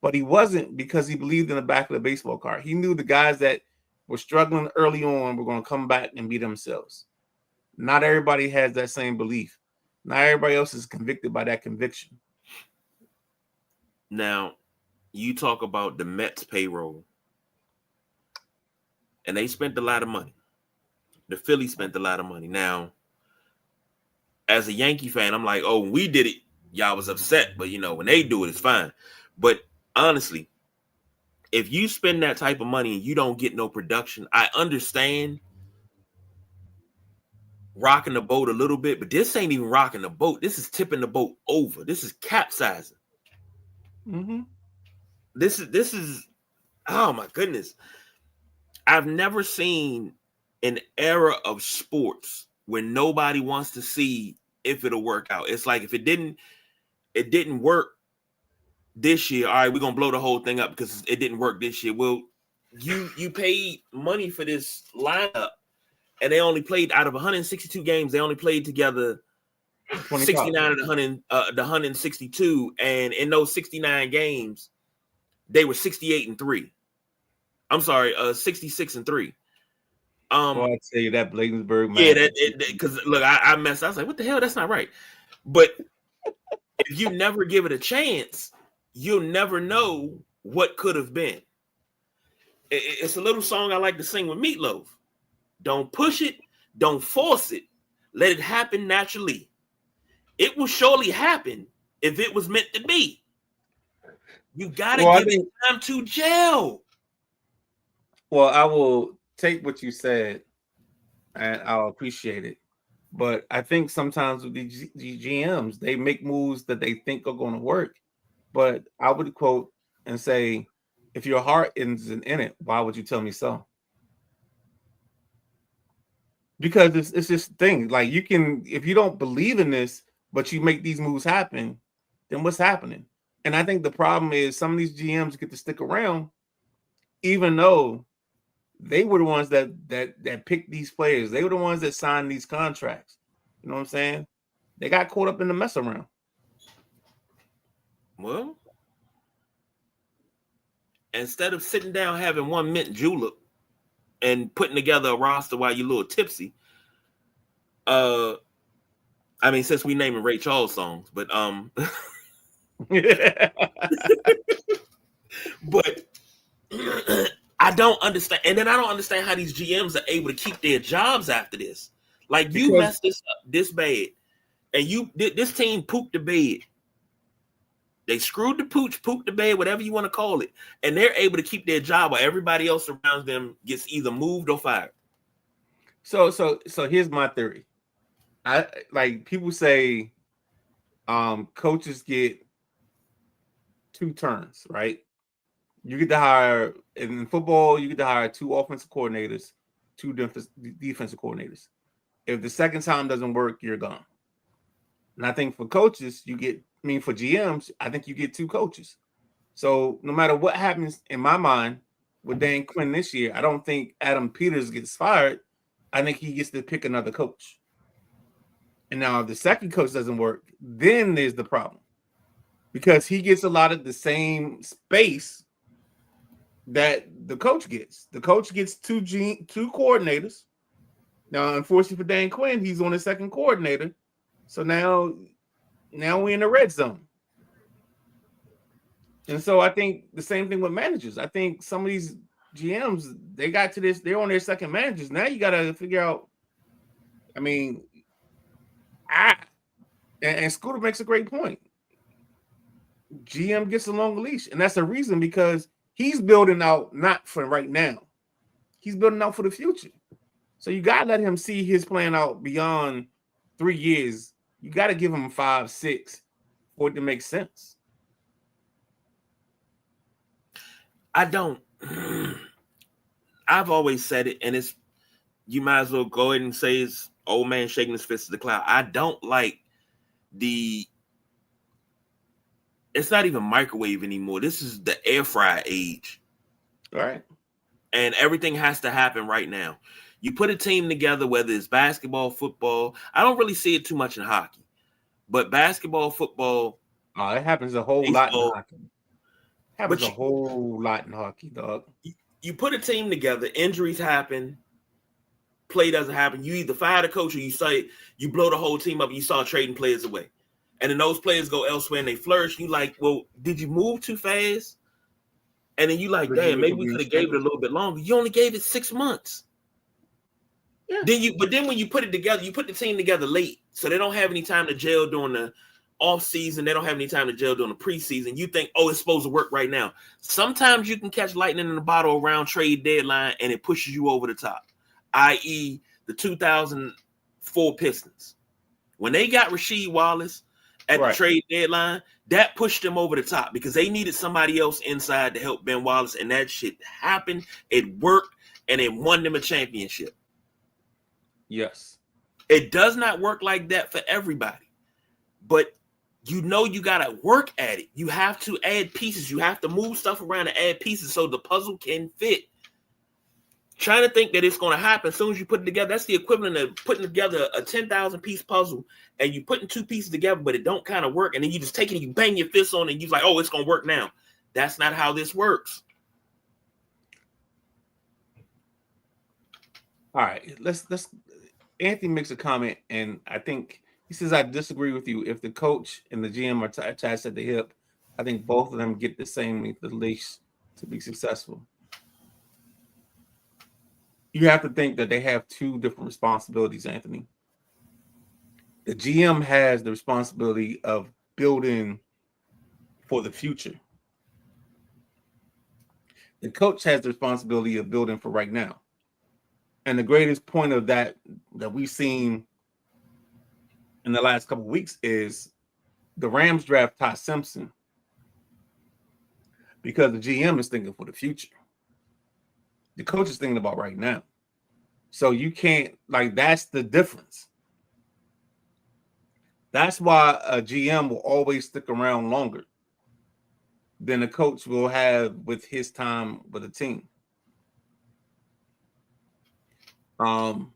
Speaker 1: But he wasn't, because he believed in the back of the baseball card. He knew the guys that were struggling early on were going to come back and be themselves. Not everybody has that same belief. Not everybody else is convicted by that conviction.
Speaker 2: Now, you talk about the Mets payroll, and they spent a lot of money. The Phillies spent a lot of money. Now, as a Yankee fan, I'm like, oh, when we did it, y'all was upset. But, when they do it, it's fine. But honestly, if you spend that type of money and you don't get no production, I understand rocking the boat a little bit, but this ain't even rocking the boat. This is tipping the boat over. This is capsizing.
Speaker 1: Mm-hmm.
Speaker 2: This is, oh my goodness. I've never seen an era of sports where nobody wants to see if it'll work out. It's like, if it didn't work this year, all right, we're gonna blow the whole thing up because it didn't work this year. Well, you paid money for this lineup, and they only played, out of 162 games, they only played together 69 of the 162, and in those 69 games, they were 68-3. I'm sorry, 66-3.
Speaker 1: Well, I'd say that Bladensburg.
Speaker 2: Yeah, because look, I messed. I was like, what the hell? That's not right. But if you never give it a chance, you'll never know what could have been. It's a little song I like to sing with Meatloaf. Don't push it. Don't force it. Let it happen naturally. It will surely happen if it was meant to be. You got to give it time to gel.
Speaker 1: Well, I will take what you said, and I'll appreciate it. But I think sometimes with the GMs, they make moves that they think are going to work. But I would quote and say, if your heart isn't in it, why would you tell me so? Because it's this thing. Like, you can, if you don't believe in this, but you make these moves happen, then what's happening? And I think the problem is some of these GMs get to stick around, even though they were the ones that picked these players. They were the ones that signed these contracts. You know what I'm saying? They got caught up in the mess around.
Speaker 2: Well, instead of sitting down having one mint julep and putting together a roster while you're a little tipsy, I mean, since we naming Ray Charles songs, but but I don't understand, and then I don't understand how these GMs are able to keep their jobs after this. Like, you messed this up this bad, and this team pooped the bed. They screwed the pooch, pooped the bed, whatever you want to call it, and they're able to keep their job while everybody else around them gets either moved or fired.
Speaker 1: So here's my theory. I like, people say coaches get two turns, right? You get to hire, in football, you get to hire two offensive coordinators, two defensive coordinators. If the second time doesn't work, you're gone. And I think for coaches, for GMs, I think you get two coaches. So no matter what happens, in my mind, with Dan Quinn this year, I don't think Adam Peters gets fired. I think he gets to pick another coach. And now if the second coach doesn't work, then there's the problem. Because he gets a lot of the same space that the coach gets. The coach gets two coordinators. Now, unfortunately for Dan Quinn, he's on his second coordinator. So now we're in the red zone. And so I think the same thing with managers. I think some of these GMs, they got to this, they're on their second managers. Now you got to figure out, and Scooter makes a great point. GM gets a long leash, and that's a reason, because he's building out not for right now. He's building out for the future. So you got to let him see his plan out beyond 3 years. You got to give him 5, 6 for it to make sense.
Speaker 2: I don't. I've always said it, and you might as well go ahead and say it's old man shaking his fist at the cloud. I don't like it's not even microwave anymore. This is the air fryer age.
Speaker 1: All right.
Speaker 2: And everything has to happen right now. You put a team together, whether it's basketball, football. I don't really see it too much in hockey, but basketball, football.
Speaker 1: Oh, it happens a whole
Speaker 2: baseball,
Speaker 1: lot in hockey. Happens a whole lot in hockey, dog.
Speaker 2: You put a team together, injuries happen, play doesn't happen. You either fire the coach or you blow the whole team up and you start trading players away. And then those players go elsewhere and they flourish. You like, well, did you move too fast? And then you like, damn, maybe we could have gave it a little bit longer. You only gave it 6 months. Yeah. Then when you put it together, you put the team together late. So they don't have any time to gel during the off season. They don't have any time to gel during the preseason. You think, oh, it's supposed to work right now. Sometimes you can catch lightning in the bottle around trade deadline and it pushes you over the top, i.e. the 2004 Pistons. When they got Rasheed Wallace at the trade deadline, that pushed them over the top because they needed somebody else inside to help Ben Wallace, and that shit happened. It worked, and it won them a championship.
Speaker 1: Yes.
Speaker 2: It does not work like that for everybody, but you got to work at it. You have to add pieces. You have to move stuff around and add pieces so the puzzle can fit. Trying to think that it's going to happen as soon as you put it together, that's the equivalent of putting together a 10,000 piece puzzle and you putting 2 pieces together, but it don't kind of work. And then you just take it and you bang your fist on it and you're like, oh, it's going to work now. That's not how this works.
Speaker 1: All right. Let's Anthony makes a comment, and I think he says, I disagree with you. If the coach and the GM are attached at the hip, I think both of them get the same length of leash to be successful. You have to think that they have 2 different responsibilities, Anthony. The GM has the responsibility of building for the future. The coach has the responsibility of building for right now. And the greatest point of that we've seen in the last couple of weeks is the Rams draft Todd Simpson because the GM is thinking for the future. The coach is thinking about right now. So you can't, that's the difference. That's why a GM will always stick around longer than a coach will have with his time with a team. I'm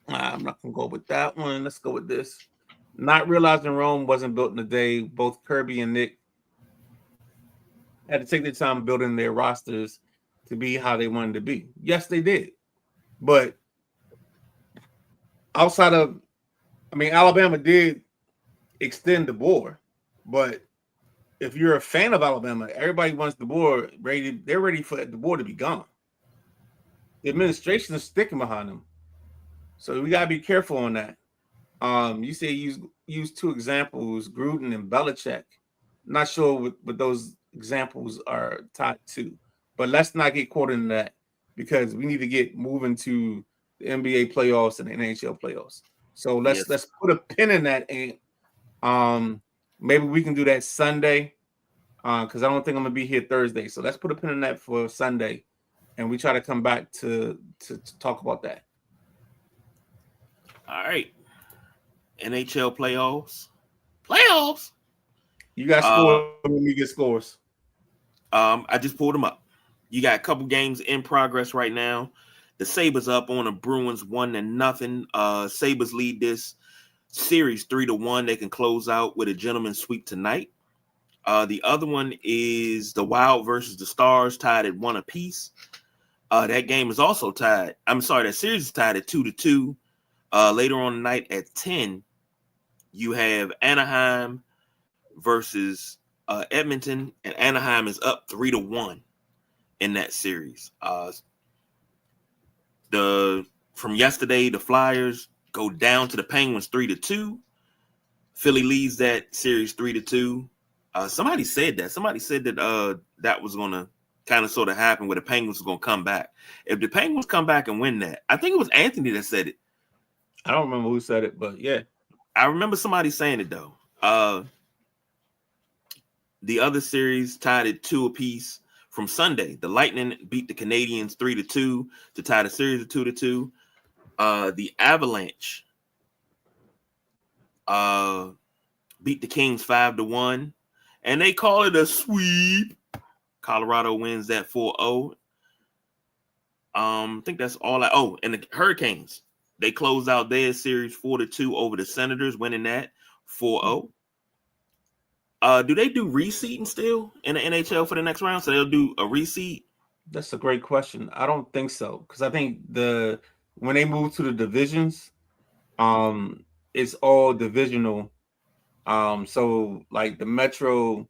Speaker 1: not going to go with that one. Let's go with this. Not realizing Rome wasn't built in a day. Both Kirby and Nick had to take their time building their rosters to be how they wanted to be. Yes, they did. But outside of, Alabama did extend the board. But if you're a fan of Alabama, everybody wants the board ready. They're ready for the board to be gone. The administration is sticking behind them. So we got to be careful on that. You say use 2 examples, Gruden and Belichick. Not sure what those examples are tied to. But let's not get caught in that because we need to get moving to the NBA playoffs and the NHL playoffs. So let's put a pin in that, and maybe we can do that Sunday because I don't think I'm gonna be here Thursday. So let's put a pin in that for Sunday, and we try to come back to talk about that.
Speaker 2: All right, NHL playoffs. Playoffs.
Speaker 1: You got scores when we get scores.
Speaker 2: I just pulled them up. You got a couple games in progress right now. The Sabres up on the Bruins 1-0. Sabres lead this series 3-1. They can close out with a gentleman's sweep tonight. The other one is the Wild versus the Stars, tied at 1 apiece. That game is also tied. That series is tied at 2-2. Later on tonight at 10, you have Anaheim versus Edmonton, and Anaheim is up 3-1 in that series. From yesterday, the Flyers go down to the Penguins 3-2. Philly leads that series 3-2. Somebody said that. Somebody said that that was gonna kind of sort of happened where the Penguins were going to come back. If the Penguins come back and win that, I think it was Anthony that said it.
Speaker 1: I don't remember who said it, but yeah.
Speaker 2: I remember somebody saying it, though. The other series tied at 2 apiece from Sunday. The Lightning beat the Canadiens 3-2 to tie the series at 2-2. The Avalanche beat the Kings 5-1, and they call it a sweep. Colorado wins that 4-0. I think that's all. And the Hurricanes, they closed out their series 4-2 over the Senators, winning that 4-0. Do they do reseeding still in the NHL for the next round? So they'll do a reseed?
Speaker 1: That's a great question. I don't think so, because I think when they move to the divisions, it's all divisional. So like the Metro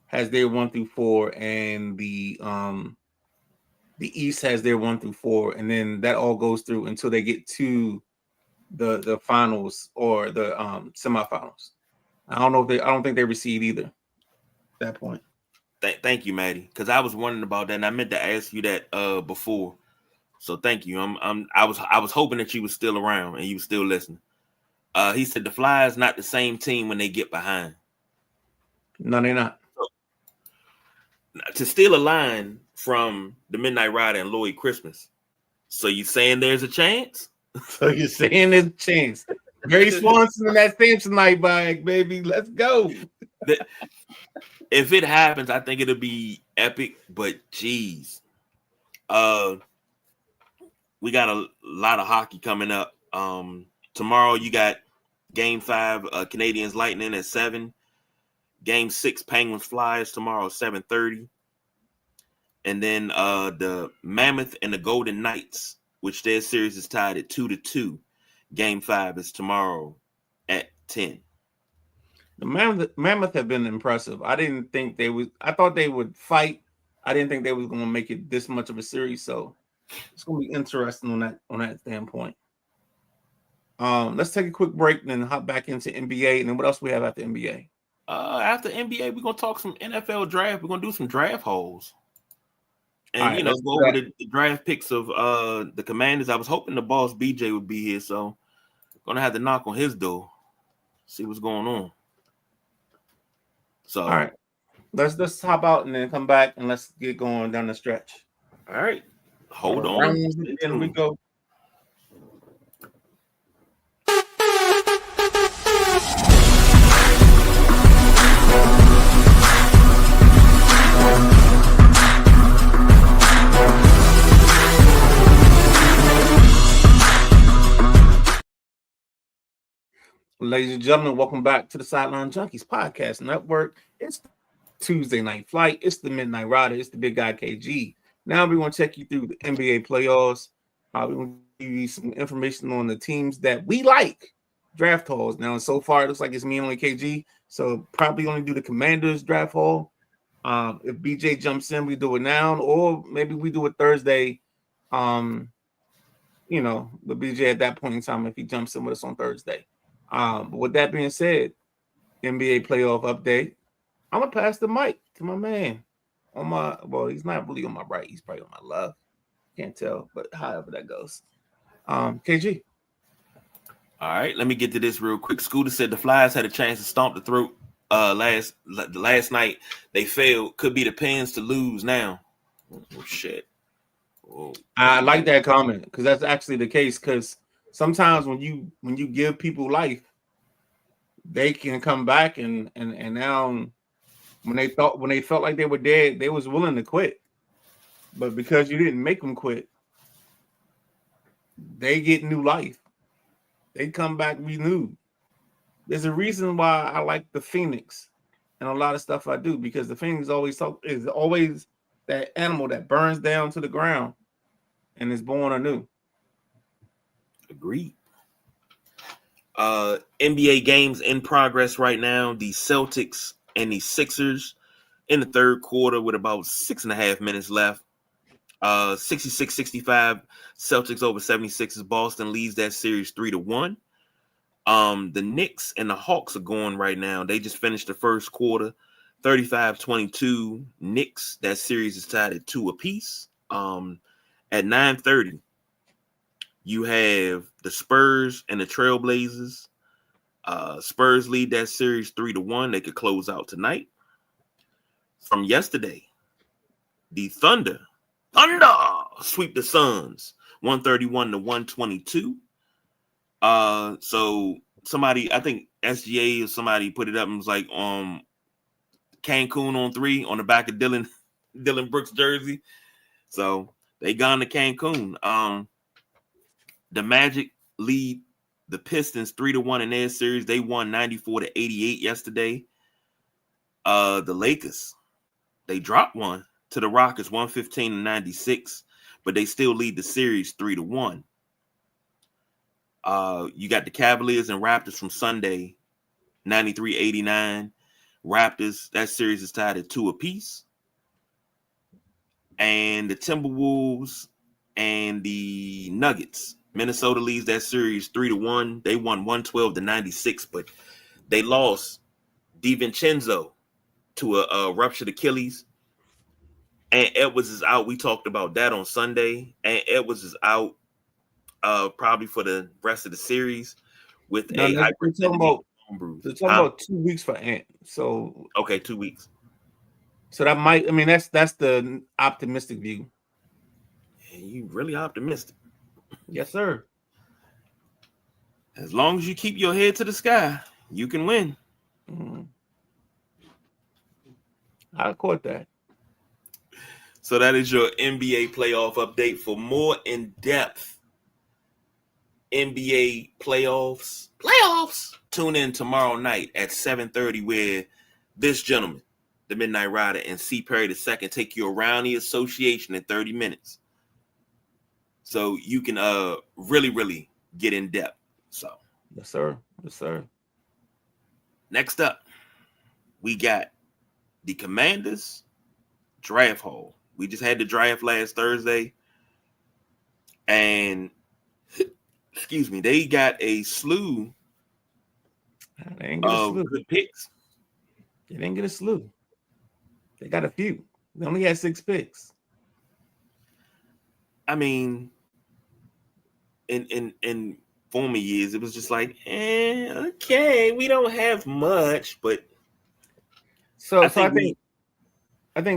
Speaker 1: has their 1 through 4, and the East has their 1 through 4, and then that all goes through until they get to the finals or the semifinals. I don't think they receive either at that point.
Speaker 2: Thank you, Maddie, because I was wondering about that, and I meant to ask you that before. So thank you. I was hoping that you was still around and you was still listening. He said the Flyers not the same team when they get behind.
Speaker 1: No, they're not.
Speaker 2: To steal a line from the Midnight Rider and Lloyd Christmas. So you saying there's a chance?
Speaker 1: So you're saying there's a chance. Gary Swanson in that Samsonite bag, baby. Let's go.
Speaker 2: If it happens, I think it'll be epic, but geez. We got a lot of hockey coming up. Tomorrow you got Game 5, Canadiens Lightning at 7. Game 6, Penguins Flyers tomorrow at 7:30. And then the Mammoth and the Golden Knights, which their series is tied at 2-2. Game 5 is tomorrow at 10.
Speaker 1: The Mammoth have been impressive. I didn't think they would. I thought they would fight. I didn't think they was going to make it this much of a series. So it's going to be interesting on that standpoint. Let's take a quick break and then hop back into NBA. And then what else we have after NBA?
Speaker 2: After NBA, we're going to talk some NFL draft. We're going to do some draft holes. And,
Speaker 1: right,
Speaker 2: go over the draft picks of the Commanders. I was hoping the boss BJ would be here, so I'm going to have to knock on his door, see what's going on. So,
Speaker 1: all right, let's hop out and then come back and let's get going down the stretch.
Speaker 2: All right, hold on.
Speaker 1: And we go. Ladies and gentlemen, welcome back to the Sideline Junkies Podcast Network. It's Tuesday Night Flight. It's the Midnight Rider. It's the big guy KG. Now we're going to take you through the NBA playoffs. We're going to give you some information on the teams that we like. Draft hauls. Now, so far, it looks like it's me and only KG. So probably only do the Commanders draft haul. If BJ jumps in, we do it now. Or maybe we do it Thursday. But BJ at that point in time, if he jumps in with us on Thursday. But with that being said, NBA playoff update. I'm gonna pass the mic to my man he's not really on my right, he's probably on my left. Can't tell, but however that goes. KG.
Speaker 2: All right, let me get to this real quick. Scooter said the Flyers had a chance to stomp the throat last night. They failed. Could be the Pens to lose now. Oh shit. Oh.
Speaker 1: I like that comment because that's actually the case. Because sometimes when you give people life, they can come back and now when they felt like they were dead, they was willing to quit. But because you didn't make them quit, they get new life. They come back renewed. There's a reason why I like the Phoenix and a lot of stuff I do, because the Phoenix is always that animal that burns down to the ground and is born anew.
Speaker 2: Agreed. NBA games in progress right now. The Celtics and the Sixers in the third quarter with about 6.5 minutes left. 66-65 Celtics over 76ers. Boston leads that series 3-1. The Knicks and the Hawks are going right now. They just finished the first quarter. 35-22 Knicks. That series is tied at 2 apiece. At 9:30, you have the Spurs and the Trailblazers. Spurs lead that series 3-1. They could close out tonight. From yesterday, the Thunder sweep the Suns 131-122. So somebody, I think SGA or somebody put it up and was like, Cancun on 3 on the back of Dylan Brooks jersey. So they gone to Cancun. The Magic lead the Pistons 3-1 in their series. They won 94-88 yesterday. The Lakers, they dropped one to the Rockets 115-96, but they still lead the series 3-1. You got the Cavaliers and Raptors from Sunday, 93-89. Raptors, that series is tied at 2 apiece. And the Timberwolves and the Nuggets, Minnesota leads that series 3-1. They won 112-96, but they lost DiVincenzo to a ruptured Achilles. And Edwards is out. We talked about that on Sunday. And Edwards is out probably for the rest of the series with
Speaker 1: We're talking about 2 weeks for Ant. So
Speaker 2: okay, 2 weeks.
Speaker 1: So that might, I mean, that's the optimistic view.
Speaker 2: You really optimistic.
Speaker 1: Yes, sir.
Speaker 2: As long as you keep your head to the sky, you can win.
Speaker 1: Mm-hmm. I caught that.
Speaker 2: So that is your NBA playoff update. For more in-depth NBA playoffs, tune in tomorrow night at 7:30, where this gentleman, the Midnight Rider, and C. Perry II take you around the association in 30 minutes. So you can really, really get in depth. So
Speaker 1: yes, sir. Yes, sir.
Speaker 2: Next up, we got the Commanders draft haul. We just had the draft last Thursday, and excuse me, they got a slew of good picks.
Speaker 1: They didn't get a slew. They got a few. They only had 6 picks.
Speaker 2: I mean, in former years, it was just like, okay, we don't have much, but
Speaker 1: I think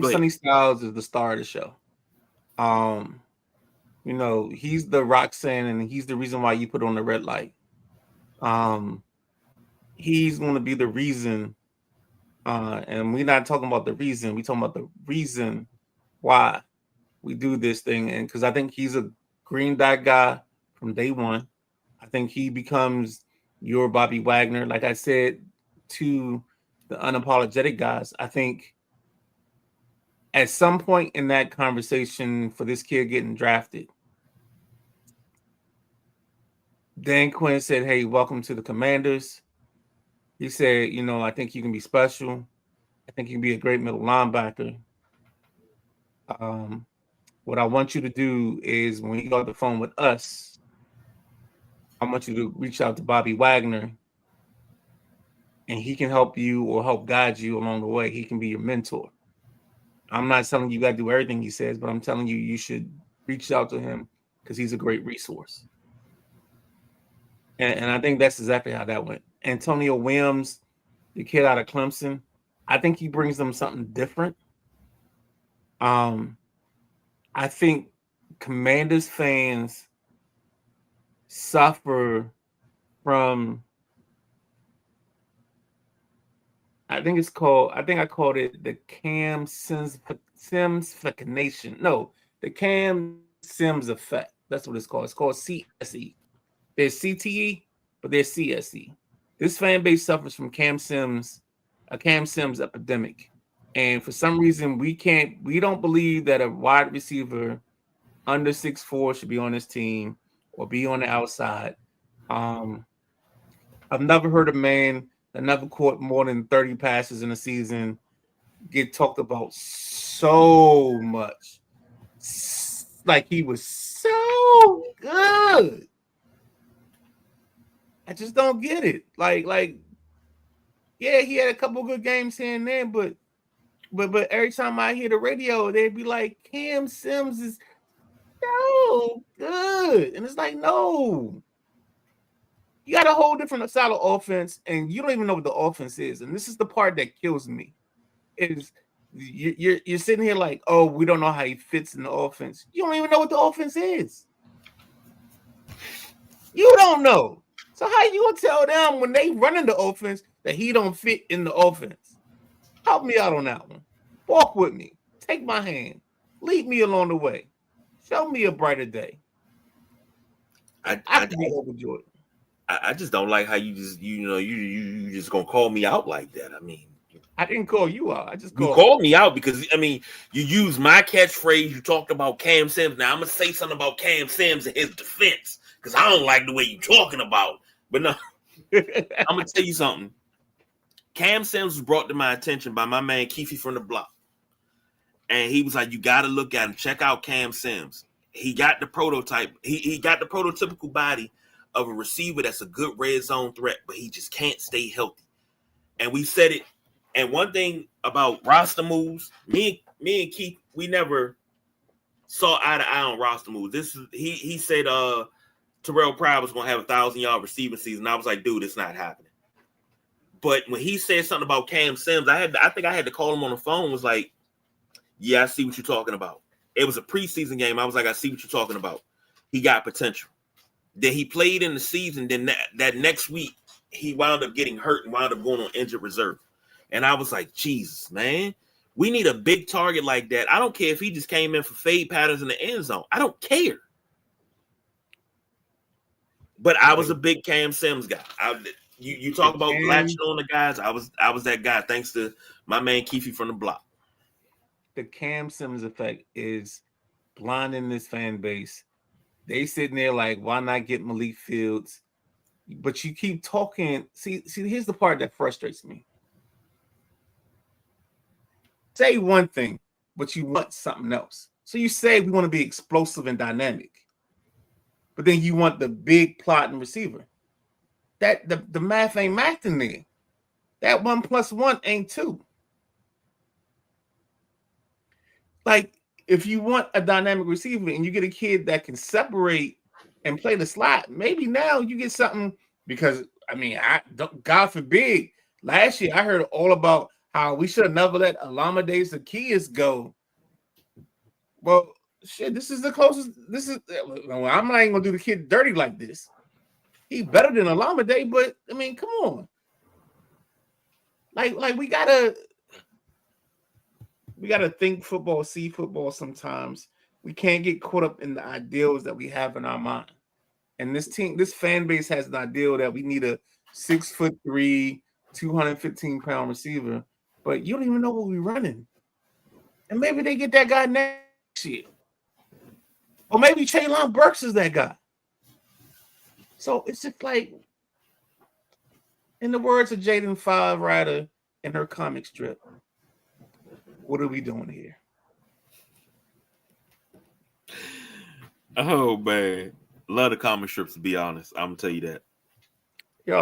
Speaker 1: Sonny Styles is the star of the show. He's the Roxanne, and he's the reason why you put on the red light. He's going to be the reason, and we're not talking about the reason. We're talking about the reason why we do this thing, and because I think he's a green dot guy from day one. I think he becomes your Bobby Wagner. Like I said to the unapologetic guys, I think at some point in that conversation for this kid getting drafted, Dan Quinn said, "Hey, welcome to the Commanders." He said, I think you can be special. I think you can be a great middle linebacker. What I want you to do is when you go on the phone with us, I want you to reach out to Bobby Wagner, and he can help you or help guide you along the way. He can be your mentor. I'm not telling you got to do everything he says, but I'm telling you should reach out to him because he's a great resource. And I think that's exactly how that went. Antonio Williams, the kid out of Clemson, I think he brings them something different. I think Commanders fans suffer from, I called it the Cam Simsification. No, the Cam Sims effect. That's what it's called. It's called CSE. There's CTE, but there's CSE. This fan base suffers from a Cam Sims epidemic. And for some reason, we don't believe that a wide receiver under 6'4" should be on this team or be on the outside. I've never heard a man that never caught more than 30 passes in a season get talked about so much. Like he was so good. I just don't get it. Like, yeah, he had a couple good games here and there, but but every time I hear the radio, they'd be like, Cam Sims is so good. And it's like, no. You got a whole different style of offense, and you don't even know what the offense is. And this is the part that kills me. Is you're sitting here like, oh, we don't know how he fits in the offense. You don't even know what the offense is. You don't know. So how you gonna tell them when they running the offense that he don't fit in the offense? Help me out on that one. Walk with me. Take my hand. Lead me along the way. Show me a brighter day. I can be overjoyed.
Speaker 2: I just don't like how you just you just gonna call me out like that. I mean,
Speaker 1: I didn't call you out. I just
Speaker 2: called me out because I mean you use my catchphrase. You talked about Cam Sims. Now I'm gonna say something about Cam Sims and his defense because I don't like the way you're talking about. But no, I'm gonna tell you something. Cam Sims was brought to my attention by my man Keefe from the block, and he was like, "You got to look at him. Check out Cam Sims. He got the prototype. He got the prototypical body of a receiver that's a good red zone threat, but he just can't stay healthy." And we said it. And one thing about roster moves, me and Keith, we never saw eye to eye on roster moves. He said Terrell Pryor was gonna have a 1,000-yard receiving season. I was like, dude, it's not happening. But when he said something about Cam Sims, I think I had to call him on the phone. Was like, yeah, I see what you're talking about. It was a preseason game. I was like, I see what you're talking about. He got potential. Then he played in the season. Then that next week, he wound up getting hurt and wound up going on injured reserve. And I was like, Jesus, man, we need a big target like that. I don't care if he just came in for fade patterns in the end zone. I don't care. But I was a big Cam Sims guy. You talk about latching on the guys. I was that guy thanks to my man Keefe from the block.
Speaker 1: The Cam Sims effect is blinding this fan base. They sitting there like, why not get Malik Fields? But you keep talking. See, here's the part that frustrates me. Say one thing, but you want something else. So you say we want to be explosive and dynamic, but then you want the big plotting receiver. That the math ain't mathing there. That 1 + 1 ain't 2. Like, if you want a dynamic receiver and you get a kid that can separate and play the slot, maybe now you get something because, I mean, God forbid, last year I heard all about how we should have never let Olamide Zaccheaus go. Well, shit, this is the closest. I'm not even going to do the kid dirty like this. He better than Olamide, but, I mean, come on. Like we gotta think football, see football sometimes. We can't get caught up in the ideals that we have in our mind. And this fan base has an ideal that we need a 6'3", 215-pound receiver, but you don't even know what we're running. And maybe they get that guy next year. Or maybe Treylon Burks is that guy. So it's just like, in the words of Jaden Five Rider in her comic strip, what are we doing here?
Speaker 2: Oh man, love the comic strips. To be honest, I'm gonna tell you that.
Speaker 1: Yo,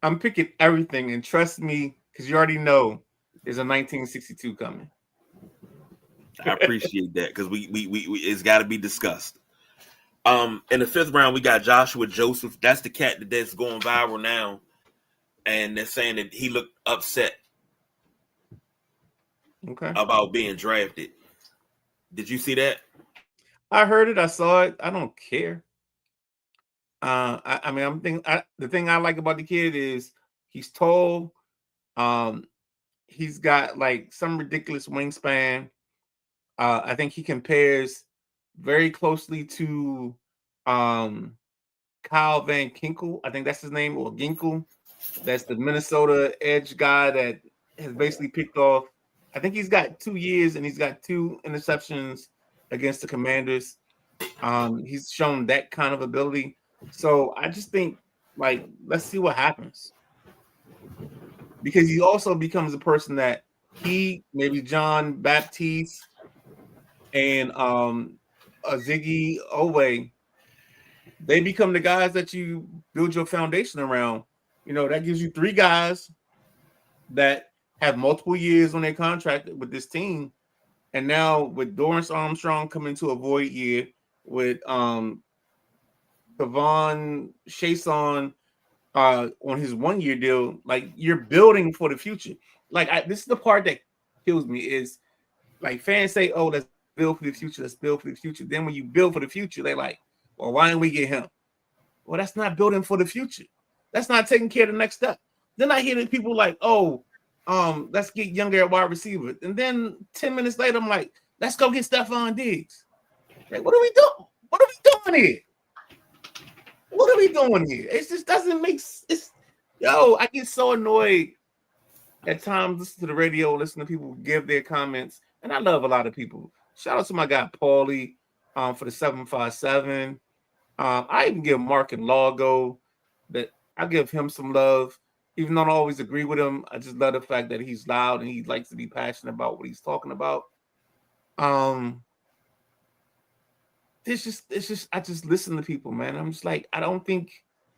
Speaker 1: I'm picking everything, and trust me, because you already know there's a 1962 coming.
Speaker 2: I appreciate that because we it's got to be discussed. In the 5th round, we got Joshua Joseph. That's the cat that's going viral now, and they're saying that he looked upset about being drafted. Did you see that?
Speaker 1: I heard it. I saw it. I don't care. I mean, the thing I like about the kid is he's tall. He's got like some ridiculous wingspan. I think he compares very closely to Kyle Van Ginkel. I think that's his name, or Ginkel. That's the Minnesota edge guy that has basically picked off. I think he's got 2 years and he's got 2 interceptions against the Commanders. He's shown that kind of ability. So I just think, like, let's see what happens. Because he also becomes a person that maybe John Baptiste and Ziggy Owe, they become the guys that you build your foundation around. You know, that gives you 3 guys that have multiple years on their contract with this team. And now with Dorrance Armstrong coming to a void year, with Kavon Chason on his 1 year deal, like you're building for the future. Like this is the part that kills me is like fans say, "Oh, let's build for the future. Let's build for the future." Then when you build for the future, they like, "Well, why didn't we get him?" Well, that's not building for the future. That's not taking care of the next step. Then I hear people like, "Oh, let's get younger at wide receiver," and then 10 minutes later, I'm like, "Let's go get Stephon Diggs." Like, what are we doing? What are we doing here? What are we doing here? It just doesn't make sense. Yo, I get so annoyed at times. Listen to the radio, listen to people give their comments, and I love a lot of people. Shout out to my guy Paulie for the 757. I even give Mark and Largo that I give him some love, even though I don't always agree with him. I just love the fact that he's loud and he likes to be passionate about what he's talking about. It's just I just listen to people, man. I'm just like, I don't think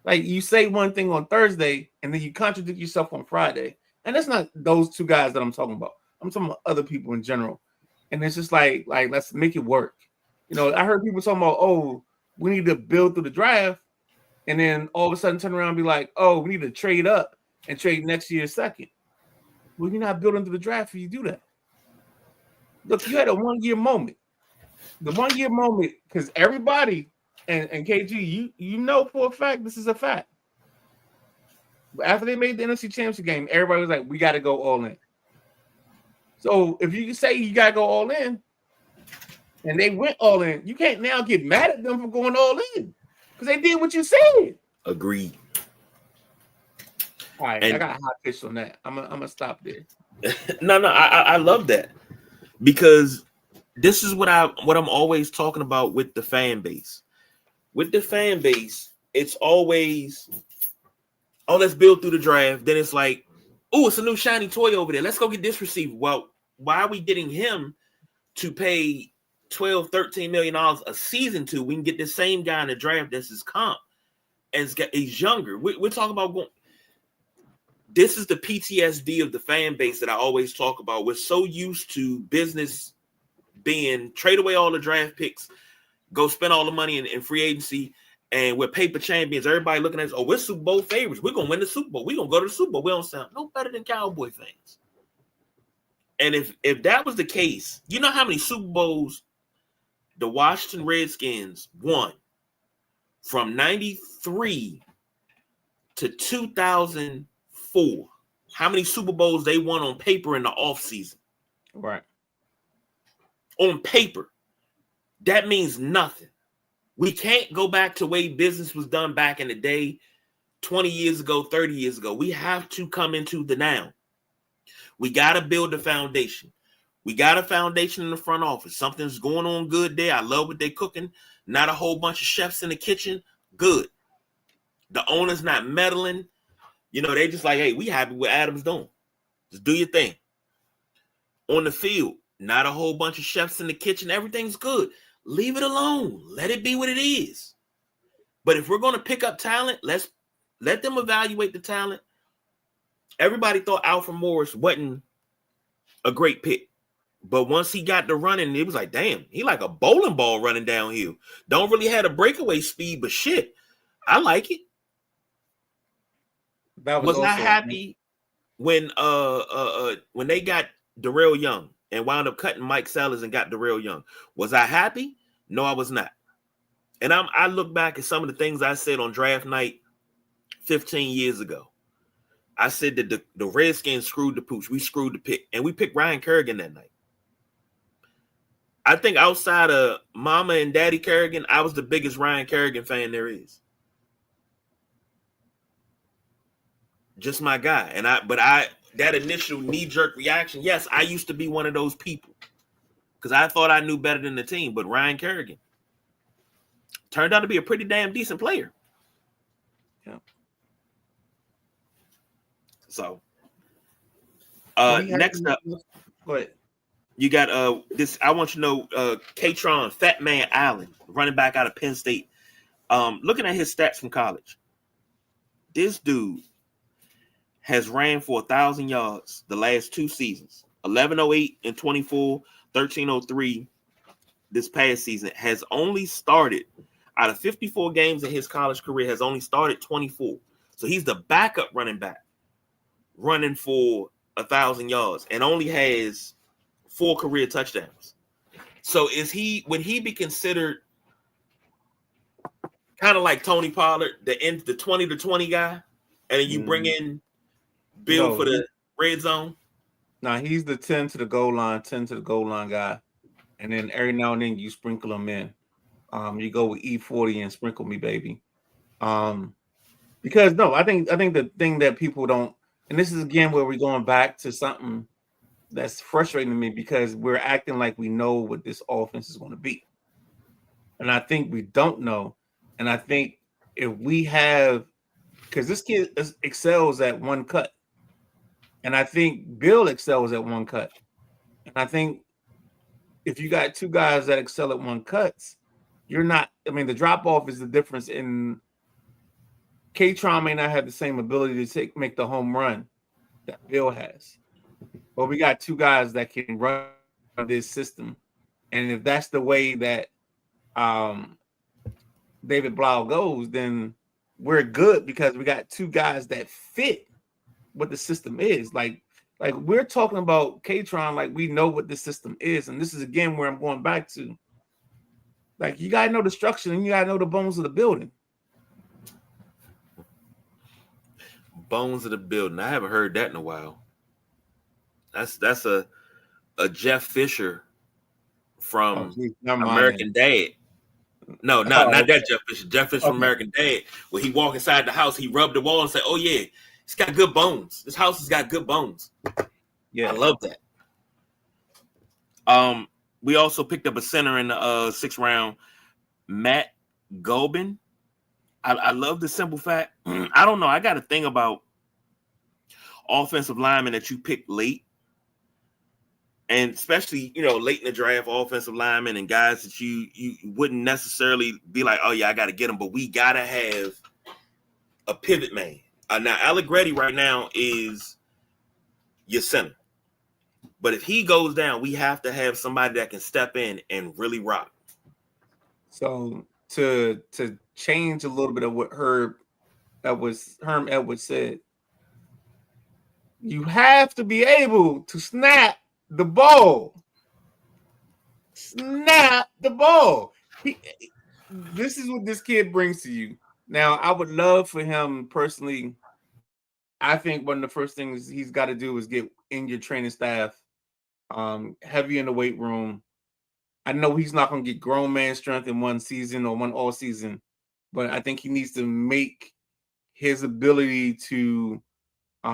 Speaker 1: like you say one thing on Thursday and then you contradict yourself on Friday. And that's not those two guys that I'm talking about. I'm talking about other people in general. And it's just like let's make it work. You know, I heard people talking about, oh, we need to build through the draft, and then all of a sudden turn around and be like, oh, we need to trade up and trade next year's second. Well, you're not building through the draft if you do that. Look, you had a 1 year moment. The 1 year moment, because everybody and KG, you know for a fact this is a fact. After they made the NFC Championship game, everybody was like, we got to go all in. So if you say you got to go all in, and they went all in, you can't now get mad at them for going all in because they did what you said.
Speaker 2: Agreed.
Speaker 1: All right, I got a hot pitch on that. I'm gonna stop there.
Speaker 2: No, I love that because this is what I'm always talking about with the fan base. With the fan base, it's always, oh, let's build through the draft. Then it's like, oh, it's a new shiny toy over there. Let's go get this receiver. Well, why are we getting him to pay $12, $13 million a season to? We can get the same guy in the draft that's his comp. And he's younger. We're talking about going. This is the PTSD of the fan base that I always talk about. We're so used to business being trade away all the draft picks, go spend all the money in free agency, and we're paper champions. Everybody looking at us, oh, we're Super Bowl favorites. We're going to win the Super Bowl. We're going to go to the Super Bowl. We don't sound no better than Cowboy fans. And if that was the case, you know how many Super Bowls the Washington Redskins won from 93 to 2004? How many Super Bowls they won on paper in the offseason?
Speaker 1: Right.
Speaker 2: On paper. That means nothing. We can't go back to the way business was done back in the day, 20 years ago, 30 years ago. We have to come into the now. We got to build a foundation. We got a foundation in the front office. Something's going on good there. I love what they're cooking. Not a whole bunch of chefs in the kitchen. Good. The owner's not meddling. You know, they just like, hey, we happy with Adams doing. Just do your thing. On the field, not a whole bunch of chefs in the kitchen. Everything's good. Leave it alone. Let it be what it is. But if we're going to pick up talent, let's let them evaluate the talent. Everybody thought Alfred Morris wasn't a great pick. But once he got to running, it was like, damn, he like a bowling ball running downhill. Don't really have a breakaway speed, but shit, I like it.
Speaker 1: That
Speaker 2: was not happy when they got Darrell Young and wound up cutting Mike Sellers and got Darrell Young. Was I happy? No, I was not. And I look back at some of the things I said on draft night 15 years ago. I said that the Redskins screwed the pooch. We screwed the pick. And we picked Ryan Kerrigan that night. I think outside of Mama and Daddy Kerrigan, I was the biggest Ryan Kerrigan fan there is. Just my guy. And that initial knee-jerk reaction, yes, I used to be one of those people. Because I thought I knew better than the team. But Ryan Kerrigan turned out to be a pretty damn decent player.
Speaker 1: Yeah.
Speaker 2: So, next up, you got this. I want you to know Katron Fat Man Allen, running back out of Penn State. Looking at his stats from college, this dude has ran for 1,000 yards the last 2 seasons. 1108 and 24, 1303 this past season. Has only started out of 54 games in his college career, has only started 24. So he's the backup running back running for 1,000 yards and only has 4 career touchdowns. So would he be considered kind of like Tony Pollard, the 20 to 20 guy, and then you bring in Bill for the red zone?
Speaker 1: No, he's the 10 to the goal line guy. And then every now and then you sprinkle him in. You go with E40 and sprinkle me, baby. Because no, I think the thing that people don't, and this is again where we're going back to something that's frustrating to me, because we're acting like we know what this offense is going to be. And I think we don't know. And I think if we have, because this kid excels at one cut. And I think Bill excels at one cut. And I think if you got 2 guys that excel at one cuts, you're not, I mean, the drop off is the difference in K-Tron may not have the same ability to make the home run that Bill has. But we got 2 guys that can run this system. And if that's the way that David Blau goes, then we're good, because we got 2 guys that fit what the system is. Like we're talking about K-Tron like we know what the system is. And this is again where I'm going back to. Like, you gotta know the structure and you gotta know the bones of the building.
Speaker 2: Bones of the building. I haven't heard that in a while. That's a Jeff Fisher from American Dad. No, not that Jeff Fisher. Jeff Fisher from American Dad. When he walk inside the house, he rubbed the wall and said, "Oh yeah, it's got good bones. This house has got good bones." Yeah, I love that. We also picked up a center in the 6th round, Matt Gobin. I love the simple fact. I don't know. I got a thing about offensive linemen that you pick late, and especially late in the draft, offensive linemen and guys that you wouldn't necessarily be like, oh yeah, I got to get them, but we gotta have a pivot man. Now Allegretti right now is your center, but if he goes down, we have to have somebody that can step in and really rock.
Speaker 1: So to change a little bit of what Herm Edwards said, you have to be able to snap the ball. Snap the ball. This is what this kid brings to you. Now, I would love for him personally. I think one of the first things he's got to do is get in your training staff, heavy in the weight room. I know he's not going to get grown man strength in one season or one all season, but I think he needs to make his ability to put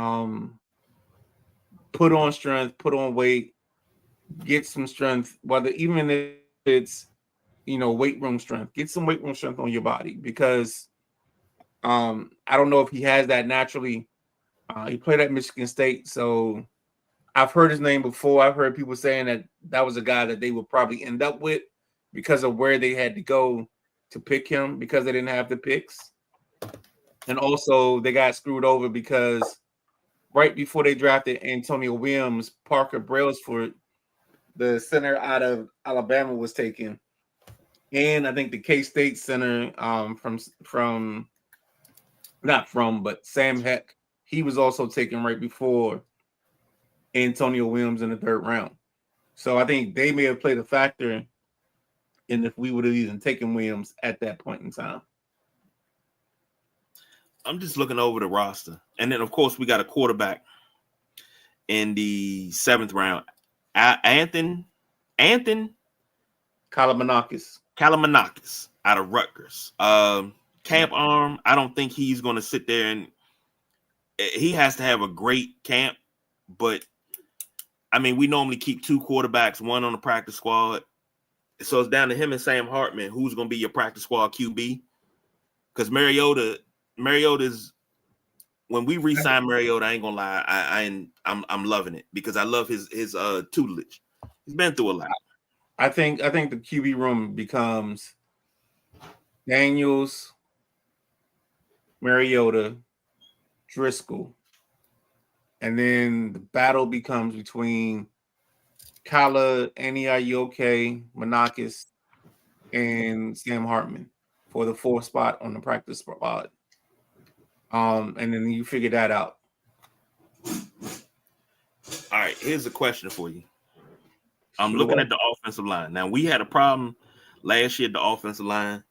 Speaker 1: on strength, put on weight, get some strength, whether even if it's weight room strength, get some weight room strength on your body, because I don't know if he has that naturally. He played at Michigan State, so I've heard his name before. I've heard people saying that was a guy that they would probably end up with because of where they had to go to pick him, because they didn't have the picks. And also they got screwed over because right before they drafted Antonio Williams, Parker Brailsford, the center out of Alabama, was taken. And I think the K-State center but Sam Heck, he was also taken right before Antonio Williams in the 3rd round. So I think they may have played a factor in if we would have even taken Williams at that point in time.
Speaker 2: I'm just looking over the roster. And then, of course, we got a quarterback in the 7th round. Anthony
Speaker 1: Kalimanakis
Speaker 2: out of Rutgers. Camp arm, I don't think he's going to sit there, and he has to have a great camp. But, I mean, we normally keep 2 quarterbacks, one on the practice squad. So it's down to him and Sam Hartman, who's going to be your practice squad QB. Because Mariota's, when we re-sign Mariota, I ain't gonna lie, I'm loving it, because I love his tutelage. He's been through a lot.
Speaker 1: I think the QB room becomes Daniels, Mariota, Driscoll, And then the battle becomes between Kala, Anioke, Monakis, and Sam Hartman for the 4th spot on the practice squad. And then you figure that out.
Speaker 2: All right, here's a question for you. I'm looking at the offensive line. Now, we had a problem last year at the offensive line,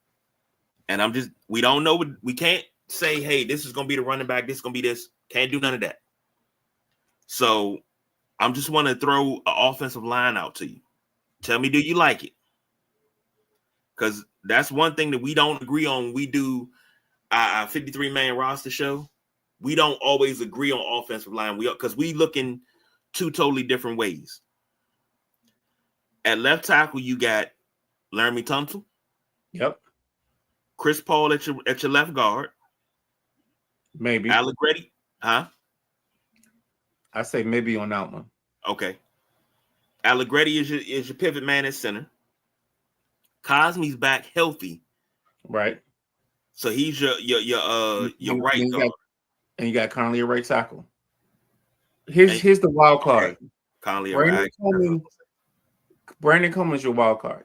Speaker 2: and we don't know. We can't say, hey, this is going to be the running back. This is going to be this. Can't do none of that. So I'm just want to throw an offensive line out to you. Tell me, do you like it? Because that's one thing that we don't agree on when we do our 53-man roster show. We don't always agree on offensive line. Because we look in 2 totally different ways. At left tackle, you got Laramie Tunsil.
Speaker 1: Yep.
Speaker 2: Chris Paul at your left guard.
Speaker 1: Maybe.
Speaker 2: Allegretti, huh?
Speaker 1: I say maybe on that one.
Speaker 2: Okay. Allegretti is your pivot man at center. Cosme's back healthy.
Speaker 1: Right.
Speaker 2: So he's your right guard.
Speaker 1: And you got Conley at right tackle. Here's the wild card.
Speaker 2: Conley
Speaker 1: Brandon Coleman's your wild card